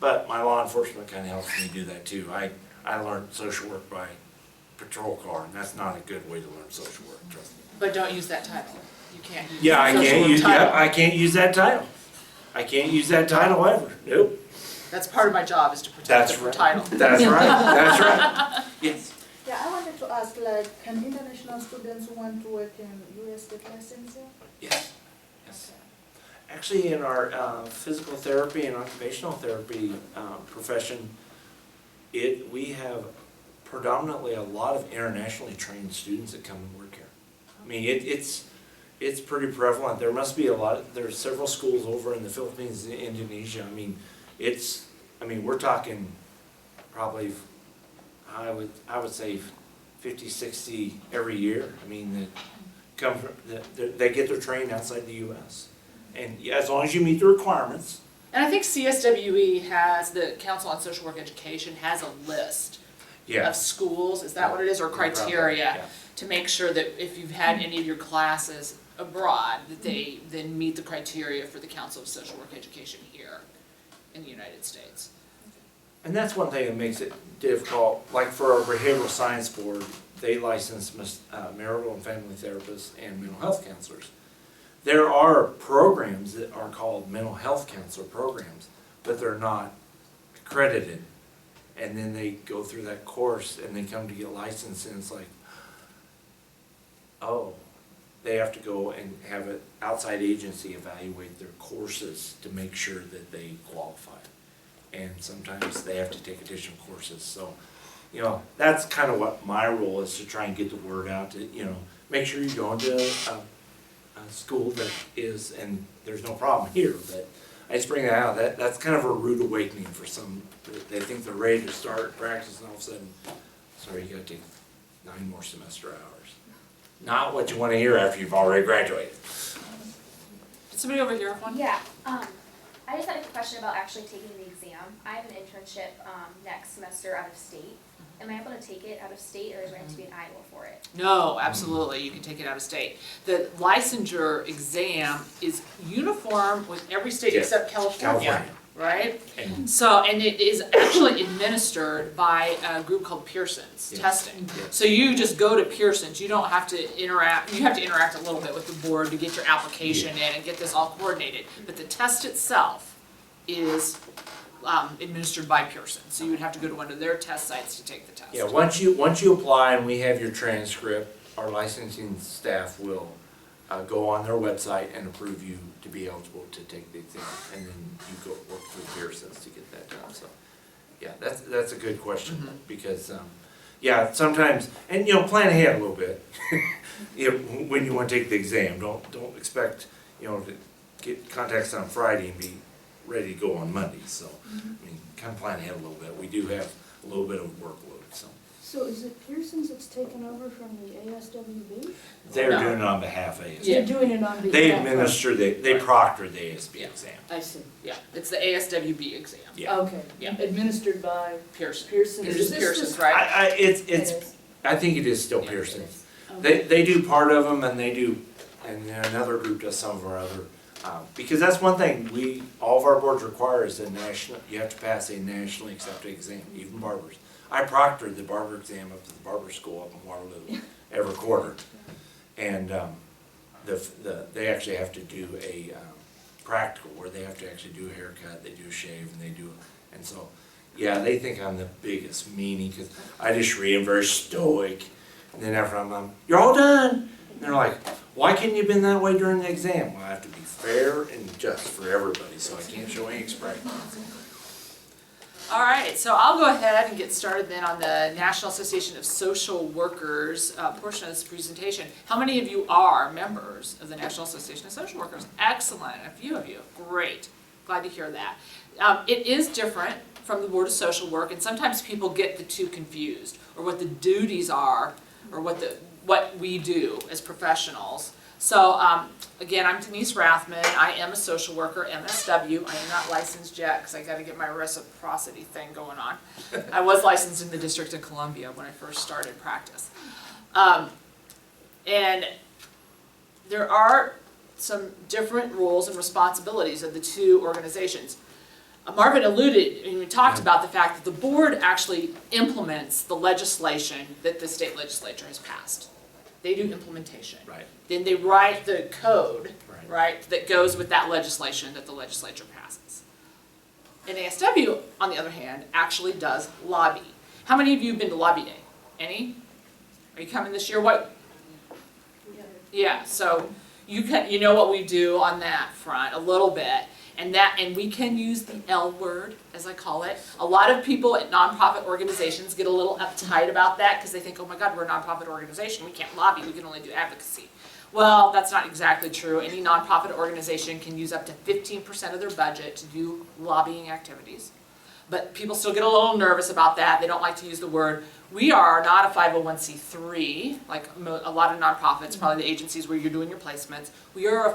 But my law enforcement kind of helps me do that too. I learned social work by patrol car, and that's not a good way to learn social work, trust me. But don't use that title. You can't use Yeah, I social can't work use title. I can't use that title. I can't use that title ever. Nope. That's part of my job, is to protect That's the right. title. That's right. That's right. Yes. Yeah, I wanted to ask, like, can international students who want to work in US get licensure? Yes. Yes. Actually, in our physical therapy and occupational therapy profession, we have predominantly a lot of internationally trained students that come and work here. I mean, it's pretty prevalent. There must be there's several schools over in the Philippines and Indonesia. I mean, we're talking probably, I would say 50, 60 every year. I mean, they get their training outside the U.S. And yeah, as long as you meet the requirements. And I think CSWE has, the Council on Social Work Education has a list of schools, is that what it is, or criteria, to make sure that if you've had any of your classes abroad, that they then meet the criteria for the Council of Social Work Education here in the United States. And that's one thing that makes it difficult. Like for our behavioral science board, they license marital and family therapists and mental health counselors. There are programs that are called mental health counselor programs, but they're not accredited. And then they go through that course and they come to get licensed, and it's like, oh, they have to go and have an outside agency evaluate their courses to make sure that they qualify. And sometimes they have to take additional courses. So, that's kind of what my role is, to try and get the word out, to, make sure you're going to a school that is, and there's no problem here, but I just bring that out. That's kind of a rude awakening for some. They think they're ready to start practice, and all of a sudden, sorry, you got to take 9 more semester hours. Not what you want to hear after you've already graduated. Did somebody over here have one? Yeah, I just had a question about actually taking the exam. I have an internship next semester out of state. Am I able to take it out of state, or is there going to be an Iowa for it? No, absolutely, you can take it out of state. The licensure exam is uniform with every state except California, right? And And it is actually administered by a group called Pearson's Testing. So you just go to Pearson's, you don't have to interact, you have to interact a little bit with the board to get your application in and get this all coordinated. But the test itself is administered by Pearson. So you would have to go to one of their test sites to take the test. yeah, once you apply and we have your transcript, our licensing staff will go on their website and approve you to be eligible to take the exam, and then you go work through Pearson's to get that done. So, yeah, that's a good question, because yeah, sometimes, and plan ahead a little bit. When you want to take the exam, don't expect to get contacts on Friday and be ready to go on Monday. So, I mean, kind of plan ahead a little bit. We do have a little bit of workload. So is it Pearson's that's taken over from the ASWB? They're No. doing it on behalf of ASB. They're doing it on behalf of. They administer, they proctor the ASB exam. I see. Yeah, it's the ASWB exam. Yeah. Okay. Yeah. Administered by Pearson. Pearson. It's Is just this Pearson's, just- right? It is. I think it is still Yeah, Pearson. it is. They do part of them and they do, and then another group does some of our other, because that's one thing, all of our boards require is a national, you have to pass a nationally accepted exam, even barbers. I proctored the barber exam up to the barber school up in Waterloo every quarter. And, they actually have to do a, practical where they have to actually do a haircut, they do a shave, and they do, and so, yeah, they think I'm the biggest meanie, cause I just read, I'm very stoic. And then after I'm, you're all done. And they're like, why couldn't you have been that way during the exam? Well, I have to be fair and just for everybody, so I can't show any expression. All right, so I'll go ahead and get started then on the National Association of Social Workers portion of this presentation. How many of you are members of the National Association of Social Workers? Excellent, a few of you, great, glad to hear that. It is different from the Board of Social Work, and sometimes people get the two confused, or what the duties are, or what we do as professionals. So again, I'm Denise Rathman. I am a social worker, MSW. I am not licensed yet because I got to get my reciprocity thing going on. I was licensed in the District of Columbia when I first started practice. And there are some different roles and responsibilities of the two organizations. Marvin alluded, and we talked about the fact that the board actually implements the legislation that the state legislature has passed. They do implementation. Right. Then they write the code, Right. right, that goes with that legislation that the legislature passes. And ASW, on the other hand, actually does lobby. How many of you have been to Lobby Day? Any? Are you coming this year? What? Yeah, so you know what we do on that front a little bit. And we can use the L word, as I call it. A lot of people at nonprofit organizations get a little uptight about that because they think, oh my God, we're a nonprofit organization, we can't lobby, we can only do advocacy. Well, that's not exactly true. Any nonprofit organization can use up to 15% of their budget to do lobbying activities. But people still get a little nervous about that. They don't like to use the word. We are not a 501c3, like a lot of nonprofits, probably the agencies where you're doing your placements. We are a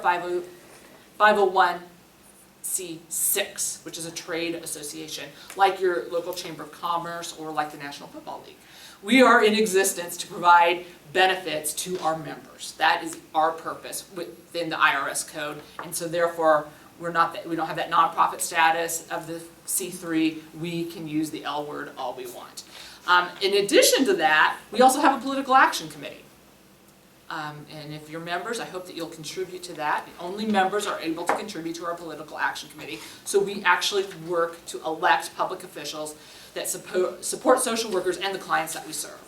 501c6, which is a trade association, like your local chamber of commerce or like the National Football League. We are in existence to provide benefits to our members. That is our purpose within the IRS code, and so therefore we don't have that nonprofit status of the C3. We can use the L word all we want. In addition to that, we also have a political action committee. And if you're members, I hope that you'll contribute to that. Only members are able to contribute to our political action committee. So we actually work to elect public officials that support social workers and the clients that we serve.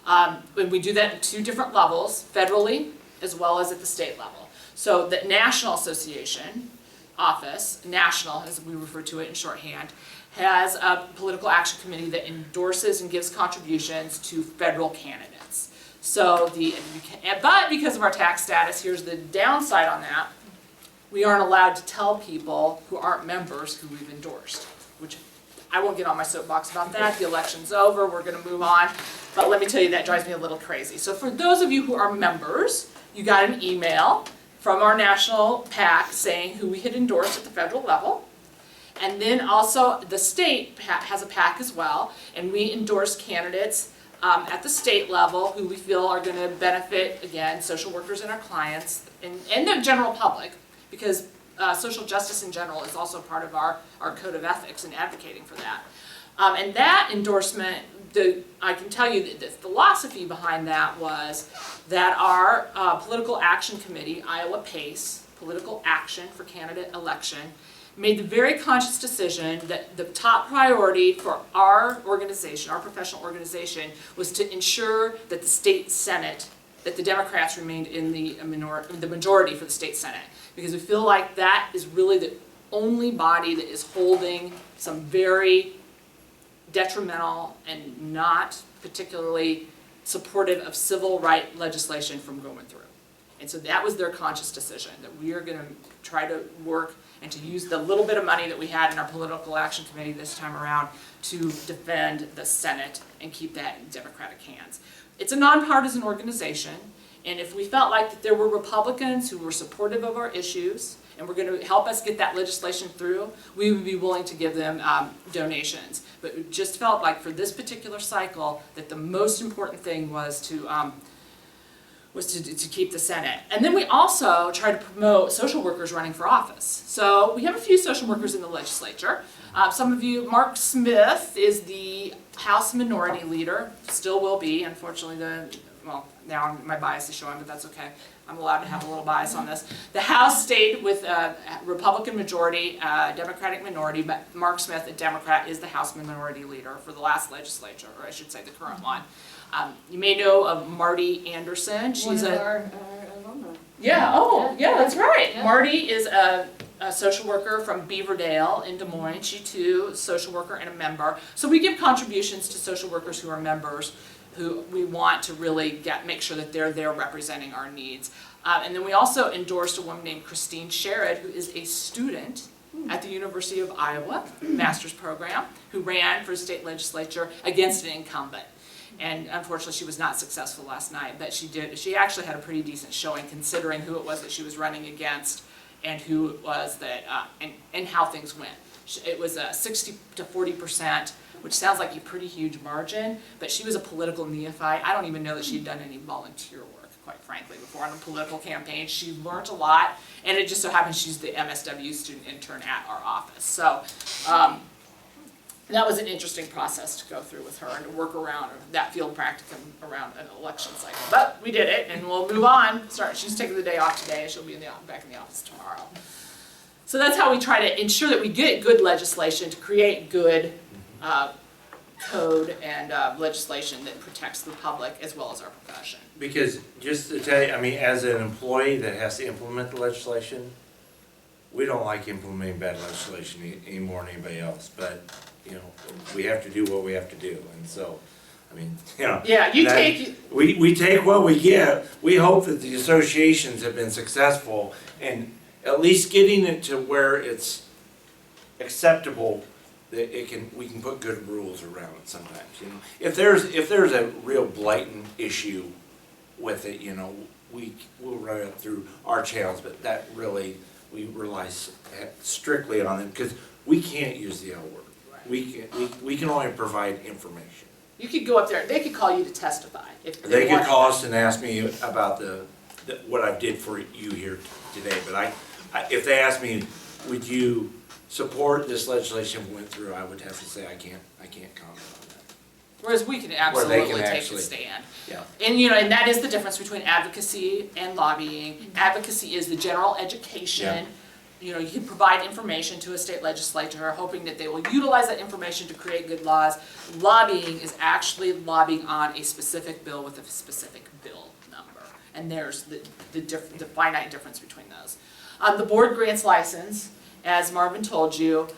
And we do that in two different levels, federally as well as at the state level. So the National Association office, national as we refer to it in shorthand, has a political action committee that endorses and gives contributions to federal candidates. So but because of our tax status, here's the downside on that. We aren't allowed to tell people who aren't members who we've endorsed, which I won't get on my soapbox about that. The election's over, we're gonna move on. But let me tell you, that drives me a little crazy. So for those of you who are members, you got an email from our national PAC saying who we had endorsed at the federal level. And then also the state has a PAC as well, and we endorse candidates at the state level who we feel are going to benefit, again, social workers and our clients, and the general public, because social justice in general is also part of our code of ethics and advocating for that. And that endorsement, I can tell you that the philosophy behind that was that our political action committee, Iowa PACE, Political Action for Candidate Election, made the very conscious decision that the top priority for our organization, our professional organization, was to ensure that the state Senate, that the Democrats remained in the majority for the state Senate. Because we feel like that is really the only body that is holding some very detrimental and not particularly supportive of civil rights legislation from going through. And so that was their conscious decision, that we are gonna try to work and to use the little bit of money that we had in our political action committee this time around to defend the Senate and keep that in Democratic hands. It's a nonpartisan organization, and if we felt like that there were Republicans who were supportive of our issues and were gonna help us get that legislation through, we would be willing to give them donations. But it just felt like for this particular cycle that the most important thing was to keep the Senate. And then we also tried to promote social workers running for office. So we have a few social workers in the legislature. Some of you, Mark Smith is the House Minority Leader, still will be, unfortunately well, now my bias is showing, but that's okay. I'm allowed to have a little bias on this. The House stayed with a Republican majority, Democratic minority, but Mark Smith, a Democrat, is the House Minority Leader for the last legislature, or I should say the current one. You may know of Marty Anderson. She's One of our alumni. Yeah, that's right. Yeah. Marty is a social worker from Beaverdale in Des Moines. She too is a social worker and a member. So we give contributions to social workers who are members, who we want to really make sure that they're there representing our needs. And then we also endorsed a woman named Christine Sherrod, who is a student at the University of Iowa, master's program, who ran for state legislature against an incumbent. And unfortunately, she was not successful last night, but she actually had a pretty decent showing considering who it was that she was running against and who it was that, and how things went. It was 60 to 40%, which sounds like a pretty huge margin, but she was a political neophyte. I don't even know that she'd done any volunteer work, quite frankly, before on a political campaign. She learned a lot, and it just so happens she's the MSW student intern at our office. So that was an interesting process to go through with her and to work around that field practicum around an election cycle. But we did it, and we'll move on. She's taking the day off today, and she'll be back in the office tomorrow. So that's how we try to ensure that we get good legislation to create good code and legislation that protects the public as well as our profession. Because just to tell you, I mean, as an employee that has to implement the legislation, we don't like implementing bad legislation any more than anybody else, but, you know, we have to do what we have to do, and so, I mean, you know. Yeah, we take what we get. We hope that the associations have been successful in at least getting it to where it's acceptable, that we can put good rules around it sometimes, you know. If there's a real blatant issue with it, you know, we'll run it through our channels, but that really, we rely strictly on them, because we can't use the L word. We can only provide information. You could go up there, they could call you to testify if They could wanted. call us and ask me about what I did for you here today, but if they ask me, would you support this legislation if it went through, I would have to say I can't comment on that. Whereas we can Where absolutely they can take a actually- stand. Yeah. And you know, and that is the difference between advocacy and lobbying. Advocacy is the general education. You know, you can provide information to a state legislature hoping that they will utilize that information to create good laws. Lobbying is actually lobbying on a specific bill with a specific bill number. And there's the finite difference between those. The board grants license, as Marvin told you.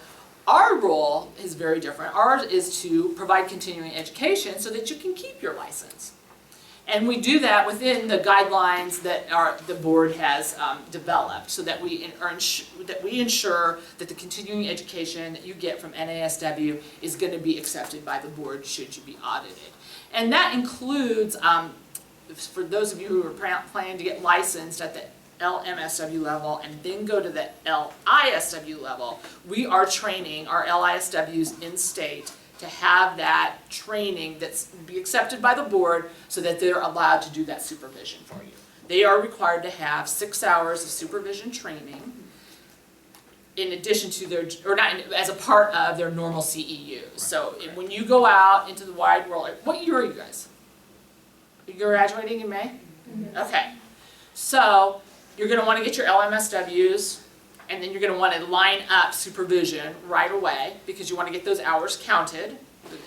Our role is very different. Ours is to provide continuing education so that you can keep your license. And we do that within the guidelines that the board has developed, so that we ensure that the continuing education that you get from NASW is going to be accepted by the board should you be audited. And that includes, for those of you who are planning to get licensed at the LMSW level and then go to the LISW level, we are training our LISWs in state to have that training that's be accepted by the board so that they're allowed to do that supervision for you. They are required to have 6 hours of supervision training in addition to their, or not, as a part of their normal CEUs. So when you go out into the wide world, what year are you guys? You're graduating in May? Okay. So you're going to want to get your LMSWs, and then you're going to want to line up supervision right away because you want to get those hours counted,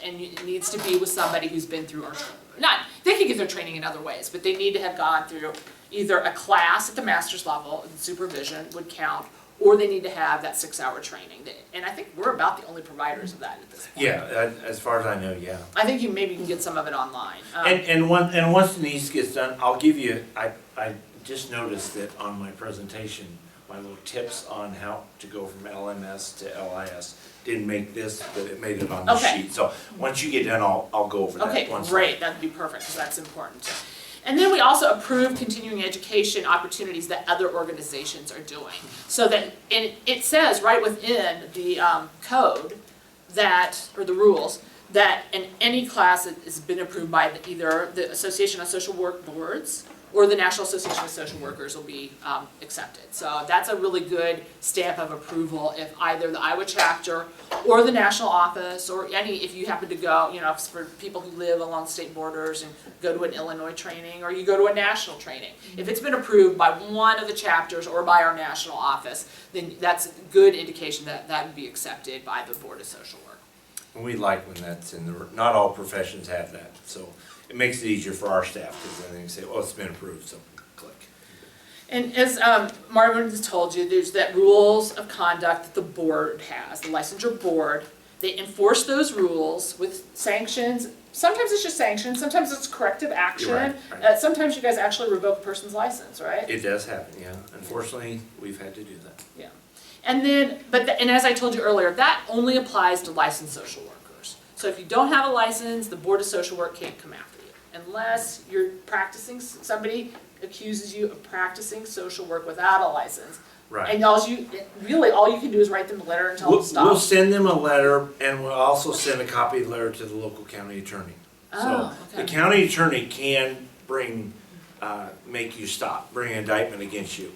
and it needs to be with somebody who's been through our training. They can get their training in other ways, but they need to have gone through either a class at the master's level, and supervision would count, or they need to have that 6-hour training. And I think we're about the only providers of that at this point. Yeah, as far as I know, yeah. I think maybe you can get some of it online. And once Denise gets done, I'll give you, I just noticed that on my presentation, my little tips on how to go from LMS to LIS didn't make this, but it made it on the Okay. sheet. So once you get done, I'll go over that. Okay, once. great, that'd be perfect, because that's important. And then we also approve continuing education opportunities that other organizations are doing. So that, and it says right within the code that, or the rules, that in any class that has been approved by either the Association of Social Work Boards or the National Association of Social Workers will be accepted. So that's a really good stamp of approval if either the Iowa chapter or the national office or any, if you happen to go, you know, if it's for people who live along state borders and go to an Illinois training or you go to a national training. If it's been approved by one of the chapters or by our national office, then that's a good indication that that would be accepted by the Board of Social Work. And we like when that's in the, not all professions have that, so it makes it easier for our staff, because then they can say, well, it's been approved, so click. And as Marvin has told you, there's that rules of conduct that the board has, the licensure board. They enforce those rules with sanctions. Sometimes it's just sanctions, sometimes it's corrective action. You're right. Sometimes you guys actually revoke a person's license, right? It does happen, yeah. Unfortunately, we've had to do that. Yeah. And then, and as I told you earlier, that only applies to licensed social workers. So if you don't have a license, the Board of Social Work can't come after you. Unless you're practicing, somebody accuses you of practicing social work without a license. Right. And all you can do is write them a letter and tell them to stop. We'll send them a letter, and we'll also send a copy of the letter to the local county attorney. Oh, So okay. the county attorney can bring, make you stop, bring an indictment against you.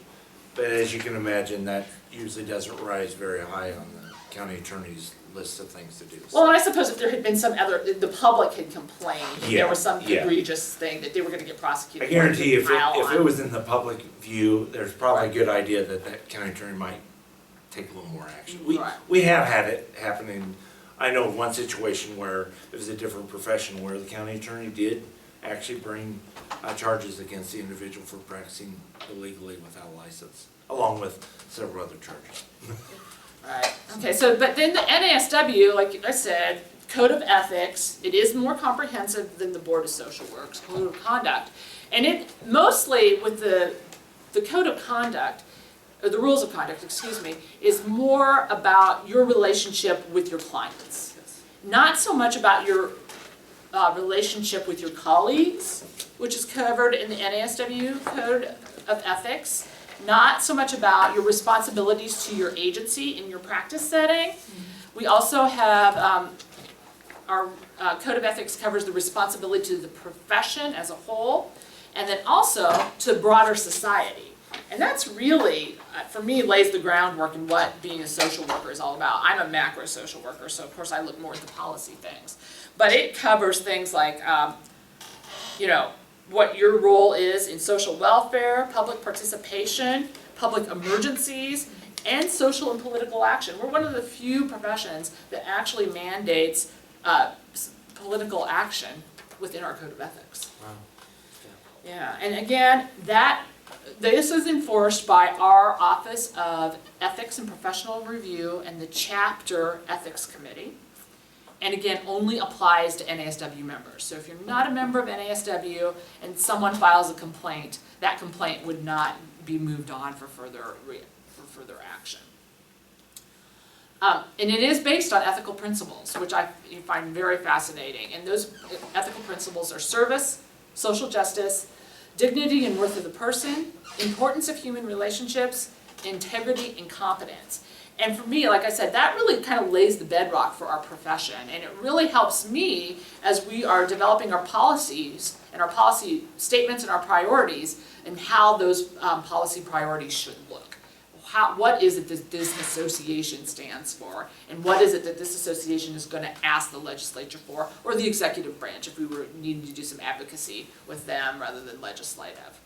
But as you can imagine, that usually doesn't rise very high on the county attorney's list of things to do. Well, and I suppose if there had been some other, the public had complained, if there was some Yeah. egregious thing that they were gonna get prosecuted. I guarantee you, if Pile it on. was in the public view, there's probably a good idea that that county attorney might take a little more action. Right. We have had it happen in, I know of one situation where it was a different profession where the county attorney did actually bring charges against the individual for practicing illegally without a license, along with several other charges. Right, okay, so, but then the NASW, like I said, Code of Ethics, it is more comprehensive than the Board of Social Work's Code of Conduct. And it, mostly with the Code of Conduct, or the Rules of Conduct, excuse me, is more about your relationship with your clients. Not so much about your relationship with your colleagues, which is covered in the NASW Code of Ethics. Not so much about your responsibilities to your agency in your practice setting. We also have, our Code of Ethics covers the responsibility to the profession as a whole, and then also to broader society. And that's really, for me, lays the groundwork in what being a social worker is all about. I'm a macro social worker, so of course I look more at the policy things. But it covers things like, you know, what your role is in social welfare, public participation, public emergencies, and social and political action. We're one of the few professions that actually mandates political action within our Code of Ethics. Wow. Yeah, and again, this is enforced by our Office of Ethics and Professional Review and the Chapter Ethics Committee. And again, only applies to NASW members. So if you're not a member of NASW and someone files a complaint, that complaint would not be moved on for further action. And it is based on ethical principles, which I find very fascinating. And those ethical principles are service, social justice, dignity and worth of the person, importance of human relationships, integrity, and competence. And for me, like I said, that really kind of lays the bedrock for our profession. And it really helps me as we are developing our policies and our policy statements and our priorities and how those policy priorities should look. What is it that this association stands for? And what is it that this association is going to ask the legislature for, or the executive branch if we were needing to do some advocacy with them rather than legislative.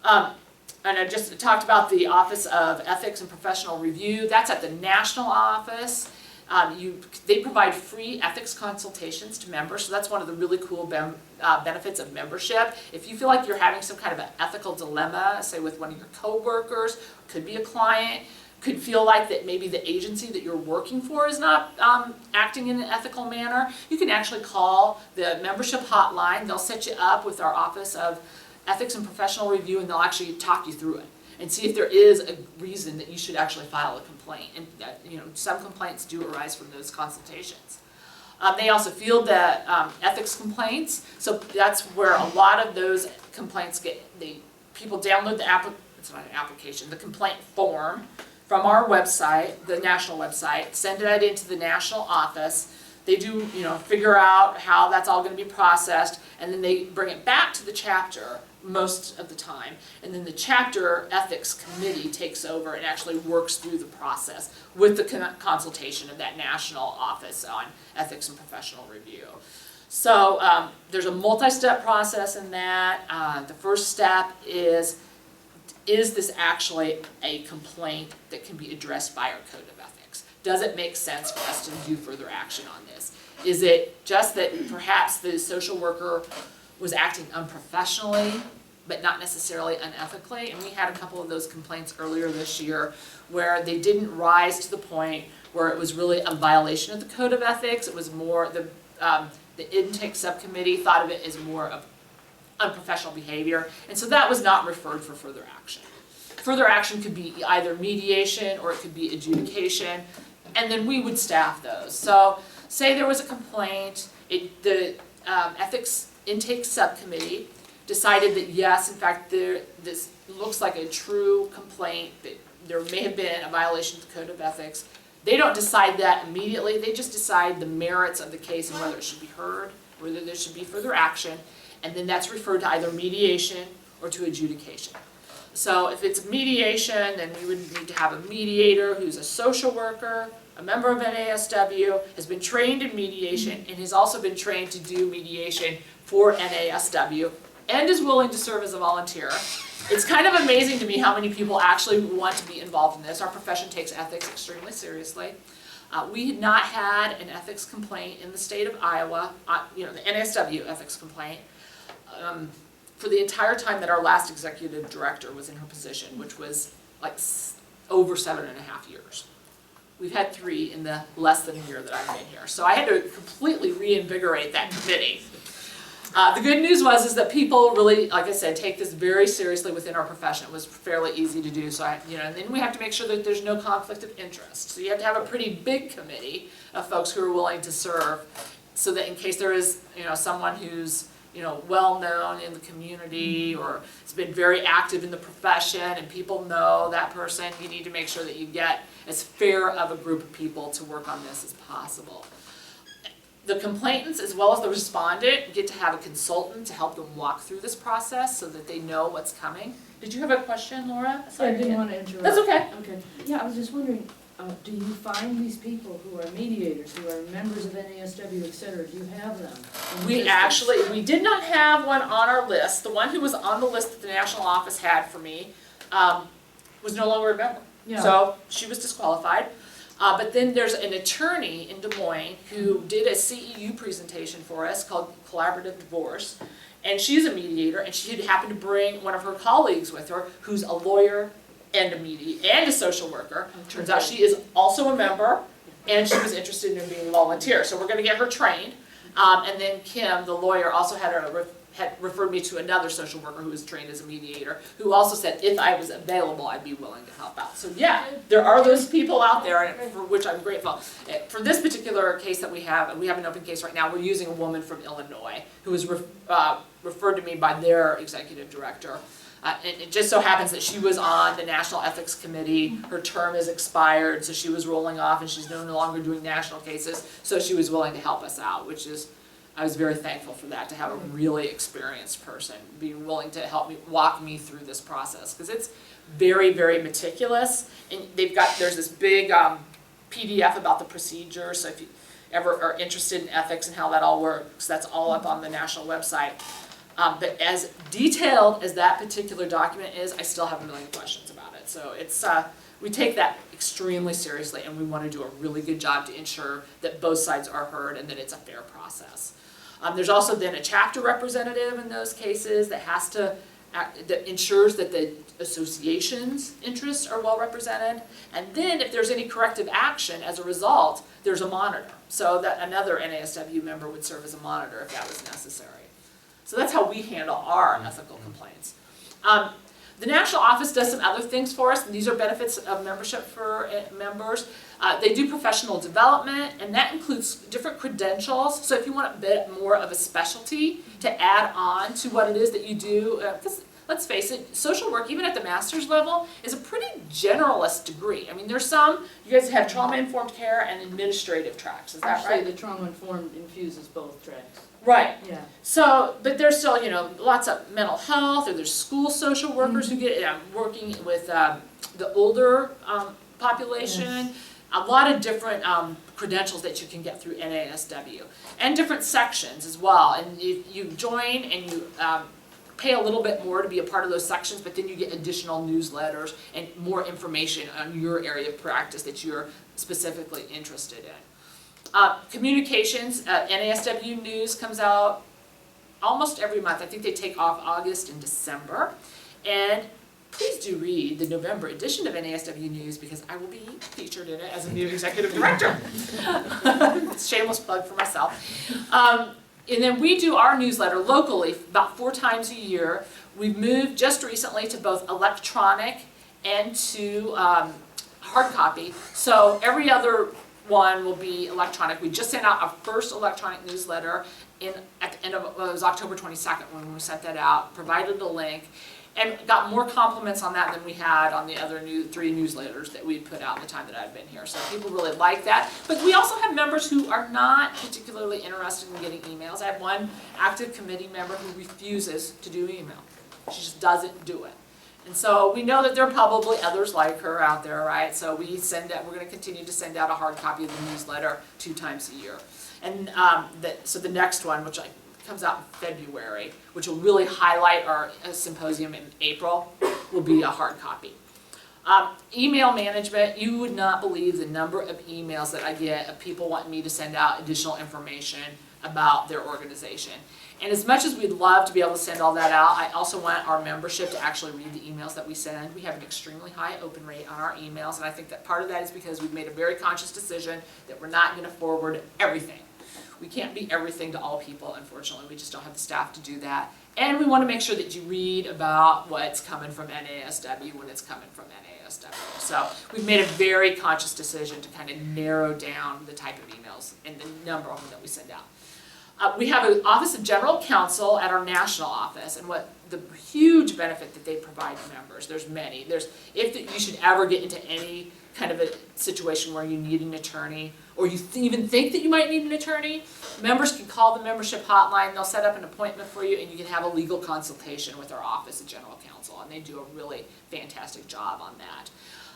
And I just talked about the Office of Ethics and Professional Review. That's at the national office. They provide free ethics consultations to members, so that's one of the really cool benefits of membership. If you feel like you're having some kind of an ethical dilemma, say with one of your coworkers, could be a client, could feel like that maybe the agency that you're working for is not acting in an ethical manner, you can actually call the membership hotline. They'll set you up with our Office of ethics and professional review, and they'll actually talk you through it and see if there is a reason that you should actually file a complaint. And that, some complaints do arise from those consultations. They also field the ethics complaints, so that's where a lot of those complaints people download it's not an application, the complaint form from our website, the national website, send that into the national office. They do, figure out how that's all going to be processed, and then they bring it back to the chapter most of the time, and then the chapter ethics committee takes over and actually works through the process with the consultation of that national office on ethics and professional review. So there's a multi-step process in that. The first step is this actually a complaint that can be addressed by our code of ethics? Does it make sense for us to do further action on this? Is it just that perhaps the social worker was acting unprofessionally, but not necessarily unethically? And we had a couple of those complaints earlier this year where they didn't rise to the point where it was really a violation of the code of ethics. It was more, the intake subcommittee thought of it as more of unprofessional behavior, and so that was not referred for further action. Further action could be either mediation or it could be adjudication, and then we would staff those. So say there was a complaint, the ethics intake subcommittee decided that yes, in fact, this looks like a true complaint, that there may have been a violation of the code of ethics. They don't decide that immediately, they just decide the merits of the case and whether it should be heard, whether there should be further action, and then that's referred to either mediation or to adjudication. So if it's mediation, then we would need to have a mediator who's a social worker, a member of NASW, has been trained in mediation, and has also been trained to do mediation for NASW, and is willing to serve as a volunteer. It's kind of amazing to me how many people actually want to be involved in this. Our profession takes ethics extremely seriously. We had not had an ethics complaint in the state of Iowa, the NASW ethics complaint, for the entire time that our last executive director was in her position, which was like over 7.5 years. We've had 3 in the less than a year that I've been here. So I had to completely reinvigorate that committee. The good news is that people really, like I said, take this very seriously within our profession. It was fairly easy to do. So and then we have to make sure that there's no conflict of interest. So you have to have a pretty big committee of folks who are willing to serve, so that in case there is, someone who's well known in the community or has been very active in the profession and people know that person, you need to make sure that you get as fair of a group of people to work on this as possible. The complainants as well as the respondent get to have a consultant to help them walk through this process so that they know what's coming. Did you have a question, Laura? Sorry, I didn't want to interrupt. That's okay. Okay. Yeah, I was just wondering, do you find these people who are mediators, who are members of NASW, et cetera, do you have them? We did not have one on our list. The one who was on the list that the national office had for me was no longer a member. Yeah. So she was disqualified. But then there's an attorney in Des Moines who did a CEU presentation for us called Collaborative Divorce. And she's a mediator, and she happened to bring one of her colleagues with her who's a lawyer and a social worker. Turns out she is also a member, and she was interested in being a volunteer. So we're going to get her trained. And then Kim, the lawyer, also had referred me to another social worker who was trained as a mediator, who also said if I was available, I'd be willing to help out. So yeah, there are those people out there, for which I'm grateful. For this particular case that we have an open case right now, we're using a woman from Illinois who was referred to me by their executive director. And it just so happens that she was on the National Ethics Committee. Her term is expired, so she was rolling off, and she's no longer doing national cases, so she was willing to help us out, which is, I was very thankful for that, to have a really experienced person being willing to help me, walk me through this process, because it's very, very meticulous, and there's this big PDF about the procedure, so if you ever are interested in ethics and how that all works, that's all up on the national website. But as detailed as that particular document is, I still have a million questions about it. So it's we take that extremely seriously, and we want to do a really good job to ensure that both sides are heard and that it's a fair process. There's also then a chapter representative in those cases that that ensures that the association's interests are well represented. And then if there's any corrective action as a result, there's a monitor. So that another NASW member would serve as a monitor if that was necessary. So that's how we handle our ethical complaints. The national office does some other things for us, and these are benefits of membership for members. They do professional development, and that includes different credentials. So if you want a bit more of a specialty to add on to what it is that you do, because let's face it, social work, even at the master's level, is a pretty generalist degree. I mean, there's some, you guys have trauma-informed care and administrative tracks, is that right? Actually, the trauma-informed infuses both tracks. Right. Yeah. So, but there's still, lots of mental health, or there's school social workers who get, working with the older population. Yes. A lot of different credentials that you can get through NASW. And different sections as well. And you join and you pay a little bit more to be a part of those sections, but then you get additional newsletters and more information on your area of practice that you're specifically interested in. Communications, NASW News comes out almost every month. I think they take off August and December. And please do read the November edition of NASW News because I will be featured in it as a new executive director. Shameless plug for myself. And then we do our newsletter locally about 4 times a year. We've moved just recently to both electronic and to hard copy. So every other one will be electronic. We just sent out our first electronic newsletter at the end of, it was October 22nd when we sent that out, provided a link, and got more compliments on that than we had on the other 3 newsletters that we put out in the time that I've been here. So people really like that. But we also have members who are not particularly interested in getting emails. I have one active committee member who refuses to do email. She just doesn't do it. And so we know that there are probably others like her out there, right? So we're going to continue to send out a hard copy of the newsletter 2 times a year. And so the next one, which comes out in February, which will really highlight our symposium in April, will be a hard copy. Email management, you would not believe the number of emails that I get of people wanting me to send out additional information about their organization. And as much as we'd love to be able to send all that out, I also want our membership to actually read the emails that we send. We have an extremely high open rate on our emails, and I think that part of that is because we've made a very conscious decision that we're not going to forward everything. We can't be everything to all people, unfortunately. We just don't have the staff to do that. And we want to make sure that you read about what's coming from NASW when it's coming from NASW. So we've made a very conscious decision to kind of narrow down the type of emails and the number of them that we send out. We have an Office of General Counsel at our national office, and what the huge benefit that they provide to members, there's many. If you should ever get into any kind of a situation where you need an attorney, or you even think that you might need an attorney, members can call the membership hotline, they'll set up an appointment for you, and you can have a legal consultation with our Office of General Counsel, and they do a really fantastic job on that.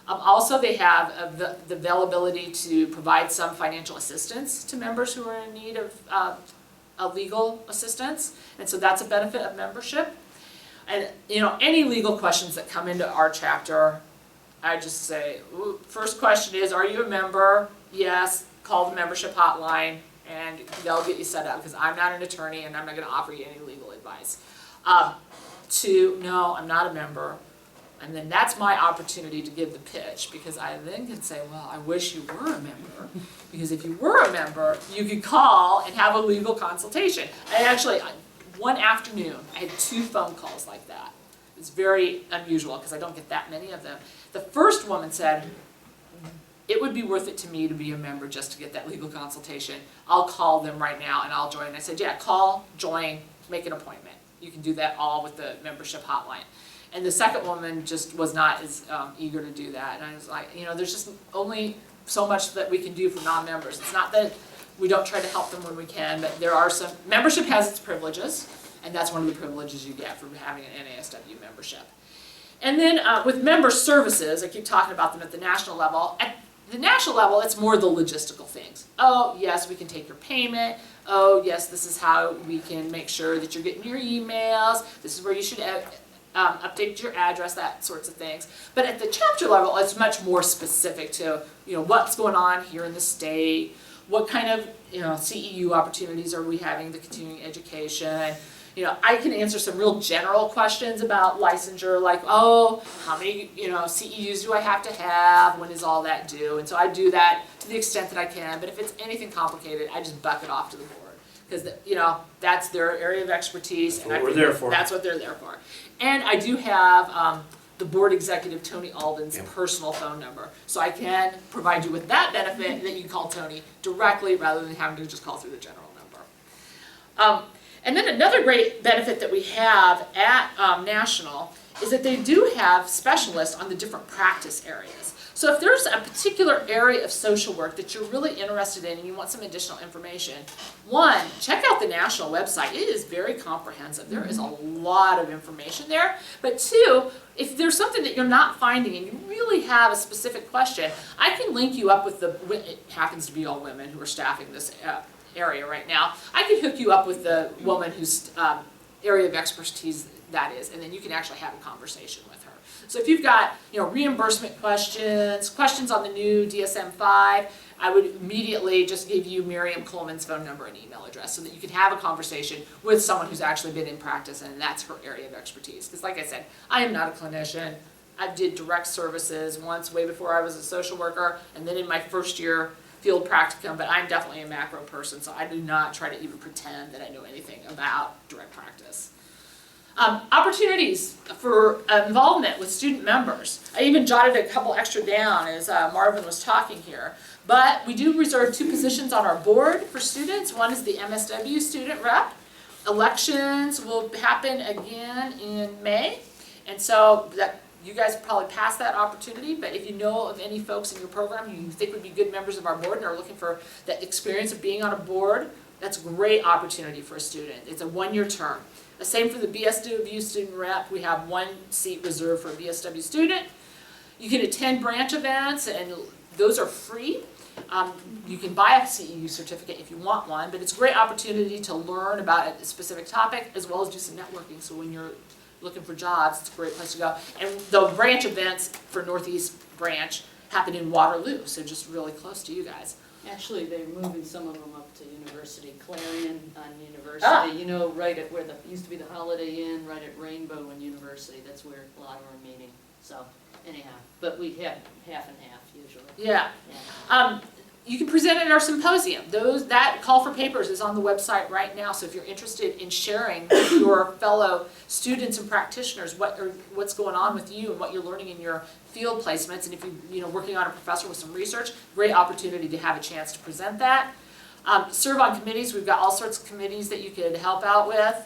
Also, they have the availability to provide some financial assistance to members who are in need of legal assistance, and so that's a benefit of membership. And any legal questions that come into our chapter, I just say, first question is, are you a member? Yes, call the membership hotline, and they'll get you set up, because I'm not an attorney, and I'm not going to offer you any legal advice. 2, no, I'm not a member. And then that's my opportunity to give the pitch, because I then can say, well, I wish you were a member. Because if you were a member, you could call and have a legal consultation. One afternoon, I had 2 phone calls like that. It's very unusual because I don't get that many of them. The first woman said, it would be worth it to me to be a member just to get that legal consultation. I'll call them right now and I'll join. And I said, yeah, call, join, make an appointment. You can do that all with the membership hotline. And the second woman just was not as eager to do that. And I was like, there's just only so much that we can do for non-members. It's not that we don't try to help them when we can, but there are some, membership has its privileges, and that's one of the privileges you get from having an NASW membership. And then with member services, I keep talking about them at the national level. At the national level, it's more the logistical things. Oh, yes, we can take your payment. Oh, yes, this is how we can make sure that you're getting your emails. This is where you should update your address, that sorts of things. But at the chapter level, it's much more specific to what's going on here in the state, what kind of CEU opportunities are we having, the continuing education. I can answer some real general questions about licensure, like, oh, how many CEUs do I have to have? When is all that due? And so I do that to the extent that I can. But if it's anything complicated, I just buck it off to the board. because, that's their area of expertise. That's and what I we're think there for. That's what they're there for. And I do have the board executive, Tony Alden's Yep. personal phone number. So I can provide you with that benefit that you can call Tony directly rather than having to just call through the general number. And then another great benefit that we have at National is that they do have specialists on the different practice areas. So if there's a particular area of social work that you're really interested in and you want some additional information, one, check out the National website. It is very comprehensive. There is a lot of information there. But two, if there's something that you're not finding and you really have a specific question, I can link you up with it happens to be all women who are staffing this area right now. I can hook you up with the woman whose area of expertise that is, and then you can actually have a conversation with her. So if you've got, reimbursement questions on the new DSM-5, I would immediately just give you Miriam Coleman's phone number and email address so that you can have a conversation with someone who's actually been in practice and that's her area of expertise. Because like I said, I am not a clinician. I did direct services once way before I was a social worker, and then in my first year field practicum, but I'm definitely a macro person, so I do not try to even pretend that I know anything about direct practice. Opportunities for involvement with student members. I even jotted a couple extra down as Marvin was talking here. But we do reserve 2 positions on our board for students. One is the MSW student rep. Elections will happen again in May. And so you guys probably passed that opportunity, but if you know of any folks in your program you think would be good members of our board and are looking for that experience of being on a board, that's a great opportunity for a student. It's a 1-year term. The same for the BSW student rep. We have 1 seat reserved for a BSW student. You can attend branch events, and those are free. You can buy a CEU certificate if you want one, but it's a great opportunity to learn about a specific topic as well as do some networking. So when you're looking for jobs, it's a great place to go. And the branch events for Northeast Branch happen in Waterloo, so just really close to you guys. Actually, they're moving some of them up to University, Clarion on University, right at where used to be the Holiday Inn, right at Rainbow and University, that's where a lot of them are meeting, so anyhow, but we have half and half usually. Yeah. You can present at our symposium. That call for papers is on the website right now, so if you're interested in sharing with your fellow students and practitioners what's going on with you and what you're learning in your field placements, and if you're working on a professor with some research, great opportunity to have a chance to present that. Serve on committees. We've got all sorts of committees that you could help out with.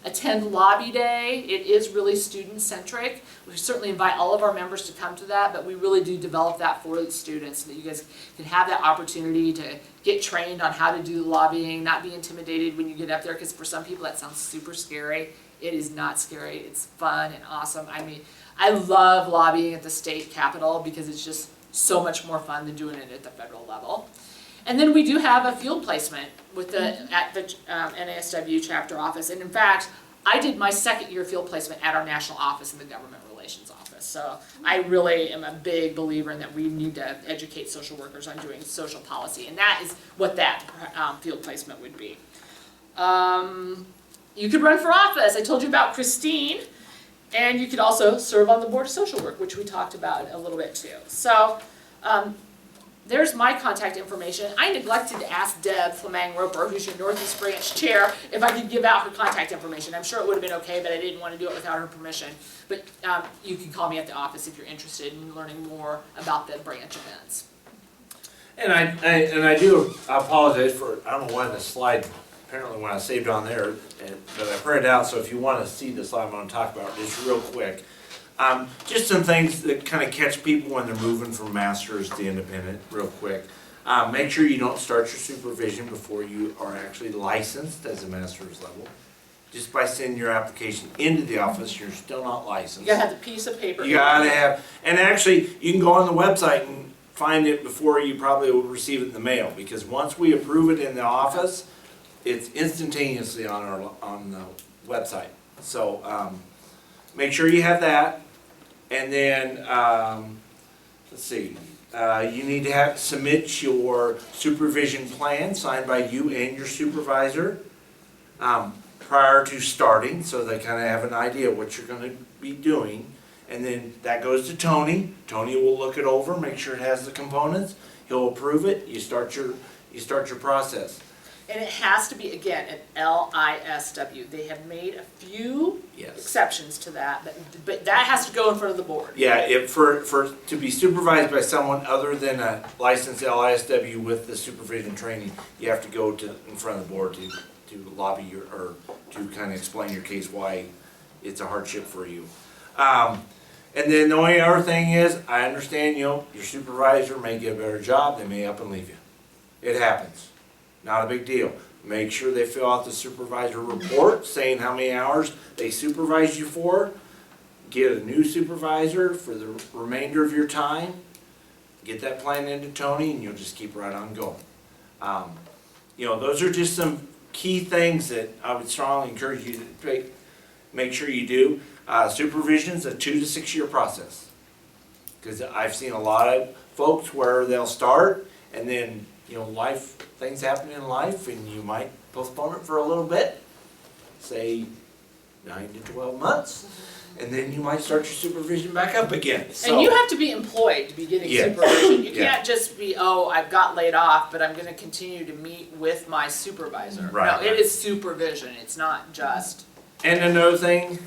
Attend lobby day. It is really student-centric. We certainly invite all of our members to come to that, but we really do develop that for the students so that you guys can have that opportunity to get trained on how to do lobbying, not be intimidated when you get up there, because for some people that sounds super scary. It is not scary. It's fun and awesome. I mean, I love lobbying at the state capitol because it's just so much more fun than doing it at the federal level. And then we do have a field placement with at the NASW chapter office. And in fact, I did my 2nd year field placement at our national office in the government relations office. So I really am a big believer in that we need to educate social workers on doing social policy. And that is what that field placement would be. You could run for office. I told you about Christine. And you could also serve on the Board of Social Work, which we talked about a little bit too. So there's my contact information. I neglected to ask Deb Flemang-Roper, who's your Northeast Branch Chair, if I could give out her contact information. I'm sure it would have been okay, but I didn't want to do it without her permission. But you can call me at the office if you're interested in learning more about the branch events. And I do apologize for, I don't know why the slide, apparently when I saved on there, but I printed out, so if you want to see the slide I'm going to talk about, just real quick. Just some things that kind of catch people when they're moving from master's to independent, real quick. Make sure you don't start your supervision before you are actually licensed as a master's level. Just by sending your application into the office, you're still not licensed. You gotta have the piece of paper. You gotta have, and actually, you can go on the website and find it before you probably will receive it in the mail, because once we approve it in the office, it's instantaneously on the website. So make sure you have that. And then, let's see, you need to submit your supervision plan signed by you and your supervisor prior to starting, so they kind of have an idea of what you're going to be doing. And then that goes to Tony. Tony will look it over, make sure it has the components. He'll approve it. You start your process. And it has to be, again, an LISW. They have made a few Yes. exceptions to that, but that has to go in front of the board. Yeah, to be supervised by someone other than a licensed LISW with the supervision training, you have to go in front of the board to lobby or to kind of explain your case why it's a hardship for you. And then the only other thing is, I understand, your supervisor may get a better job, they may up and leave you. It happens. Not a big deal. Make sure they fill out the supervisor report saying how many hours they supervised you for. Get a new supervisor for the remainder of your time. Get that plan into Tony and you'll just keep right on going. Those are just some key things that I would strongly encourage you to make sure you do. Supervision is a 2 to 6 year process. Because I've seen a lot of folks where they'll start and then things happen in life and you might postpone it for a little bit, say 9 to 12 months, and then you might start your supervision back up again. And you have to be employed to be getting Yeah. supervision. You Yeah. can't just be, I've got laid off, but I'm gonna continue to meet with my supervisor. Right. No, it is supervision, it's not just. And another thing,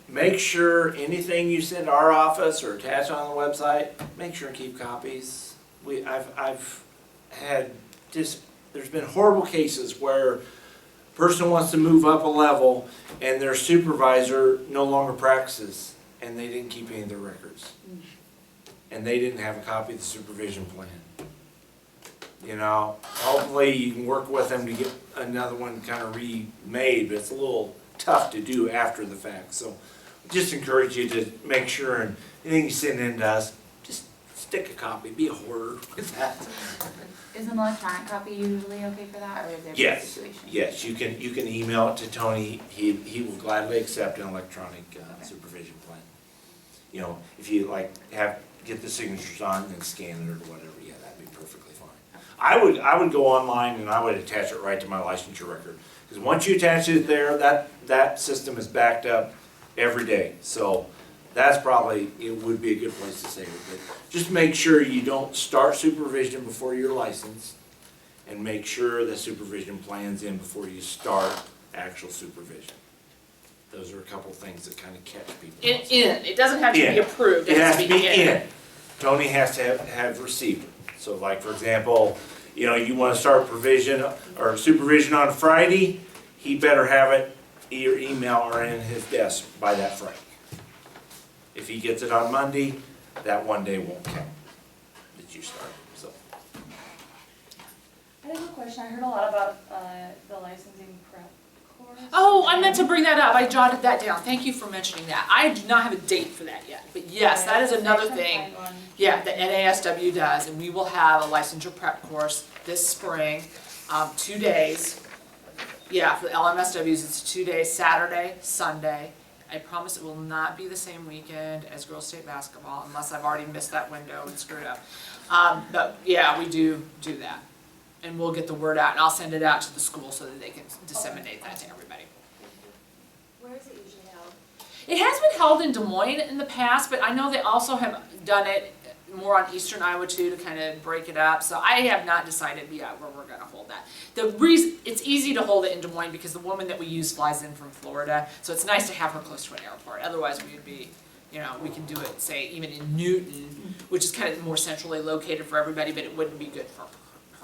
make sure anything you send to our office or attach on the website, make sure and keep copies. I've had there's been horrible cases where a person wants to move up a level and their supervisor no longer practices and they didn't keep any of their records. And they didn't have a copy of the supervision plan. Hopefully you can work with them to get another one kind of remade, but it's a little tough to do after the fact. So just encourage you to make sure and anything you send in to us, just stick a copy, be a hoarder with that. Is an electronic copy usually okay for that, or is there a Yes, situation? yes, you can email it to Tony, he will gladly accept an electronic supervision plan. If you get the signatures on and scan it or whatever, yeah, that'd be perfectly fine. I would go online and I would attach it right to my licensure record, because once you attach it there, that system is backed up every day, so that's it would be a good place to save it. But just make sure you don't start supervision before you're licensed, and make sure the supervision plan's in before you start actual supervision. Those are a couple things that kind of catch people. It doesn't have to be approved, It has to be in. Tony has to have received it. So for example, you want to start provision or supervision on Friday, he better have it either email or in his desk by that Friday. If he gets it on Monday, that one day won't count that you started, so. I have a question. I heard a lot about the licensing prep course. Oh, I meant to bring that up, I jotted that down, thank you for mentioning that. I do not have a date for that yet, but yes, that is another thing. Yeah, the NASW does, and we will have a licensure prep course this spring, 2 days. Yeah, for the LMSWs, it's 2 days, Saturday, Sunday. I promise it will not be the same weekend as girls' state basketball, unless I've already missed that window and screwed up. But yeah, we do that. And we'll get the word out, and I'll send it out to the school so that they can disseminate that to everybody. Where is it usually held? It has been held in Des Moines in the past, but I know they also have done it more on eastern Iowa too, to kind of break it up. So I have not decided yet where we're going to hold that. The reason it's easy to hold it in Des Moines because the woman that we use flies in from Florida, so it's nice to have her close to an airport. Otherwise, we would be, we can do it, say, even in Newton, which is kind of more centrally located for everybody, but it wouldn't be good for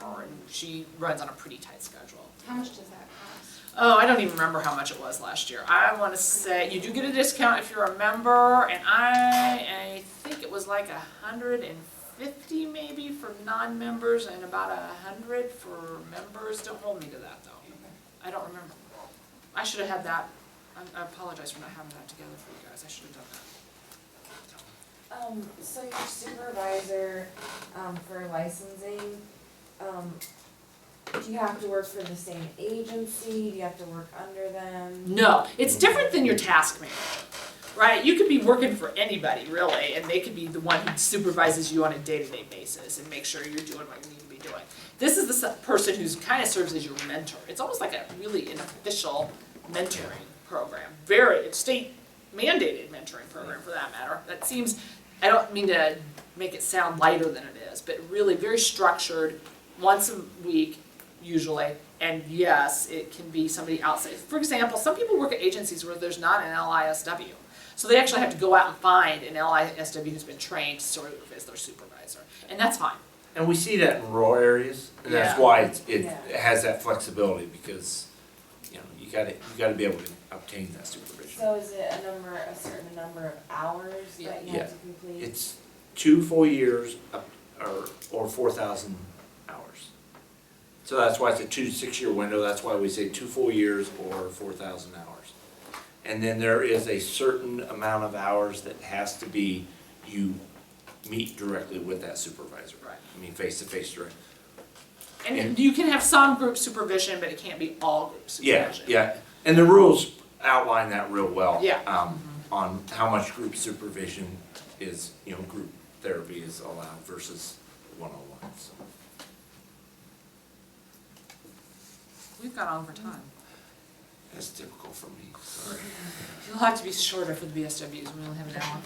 her, and she runs on a pretty tight schedule. How much does that cost? Oh, I don't even remember how much it was last year. I want to say, you do get a discount if you're a member, and I think it was like 150 maybe for non-members and about 100 for members. Don't hold me to that though. I don't remember. I should have had that. I apologize for not having that together for you guys. I should have done that. So your supervisor, for licensing, do you have to work for the same agency? Do you have to work under them? No, it's different than your task manager, right? You could be working for anybody really, and they could be the one who supervises you on a day-to-day basis and make sure you're doing what you need to be doing. This is the person who's kind of serves as your mentor. It's almost like an official mentoring program. It's state mandated mentoring program for that matter. That seems, I don't mean to make it sound lighter than it is, but really very structured. Once a week, usually, and yes, it can be somebody outside. For example, some people work at agencies where there's not an LISW. So they actually have to go out and find an LISW who's been trained to serve as their supervisor, and that's fine. And we see that in rural areas, and that's Yeah. why it Yeah. has that flexibility, because, you know, you gotta be able to obtain that supervision. So is it a certain number of hours that you Yeah. have to complete? It's 2 full years or 4,000 hours. So that's why it's a 2 to 6 year window, that's why we say 2 full years or 4,000 hours. And then there is a certain amount of hours that has to be, you meet directly with that supervisor. Right. I mean, face to face direct. And you can have some group supervision, but it can't be all group Yeah, supervision. yeah, and the rules outline that real well. Yeah. On how much group supervision is, you know, group therapy is allowed versus one-on-one, so. We've gone over time. That's typical for me, sorry. You'll have to be shorter for the BSWs, we only have an hour.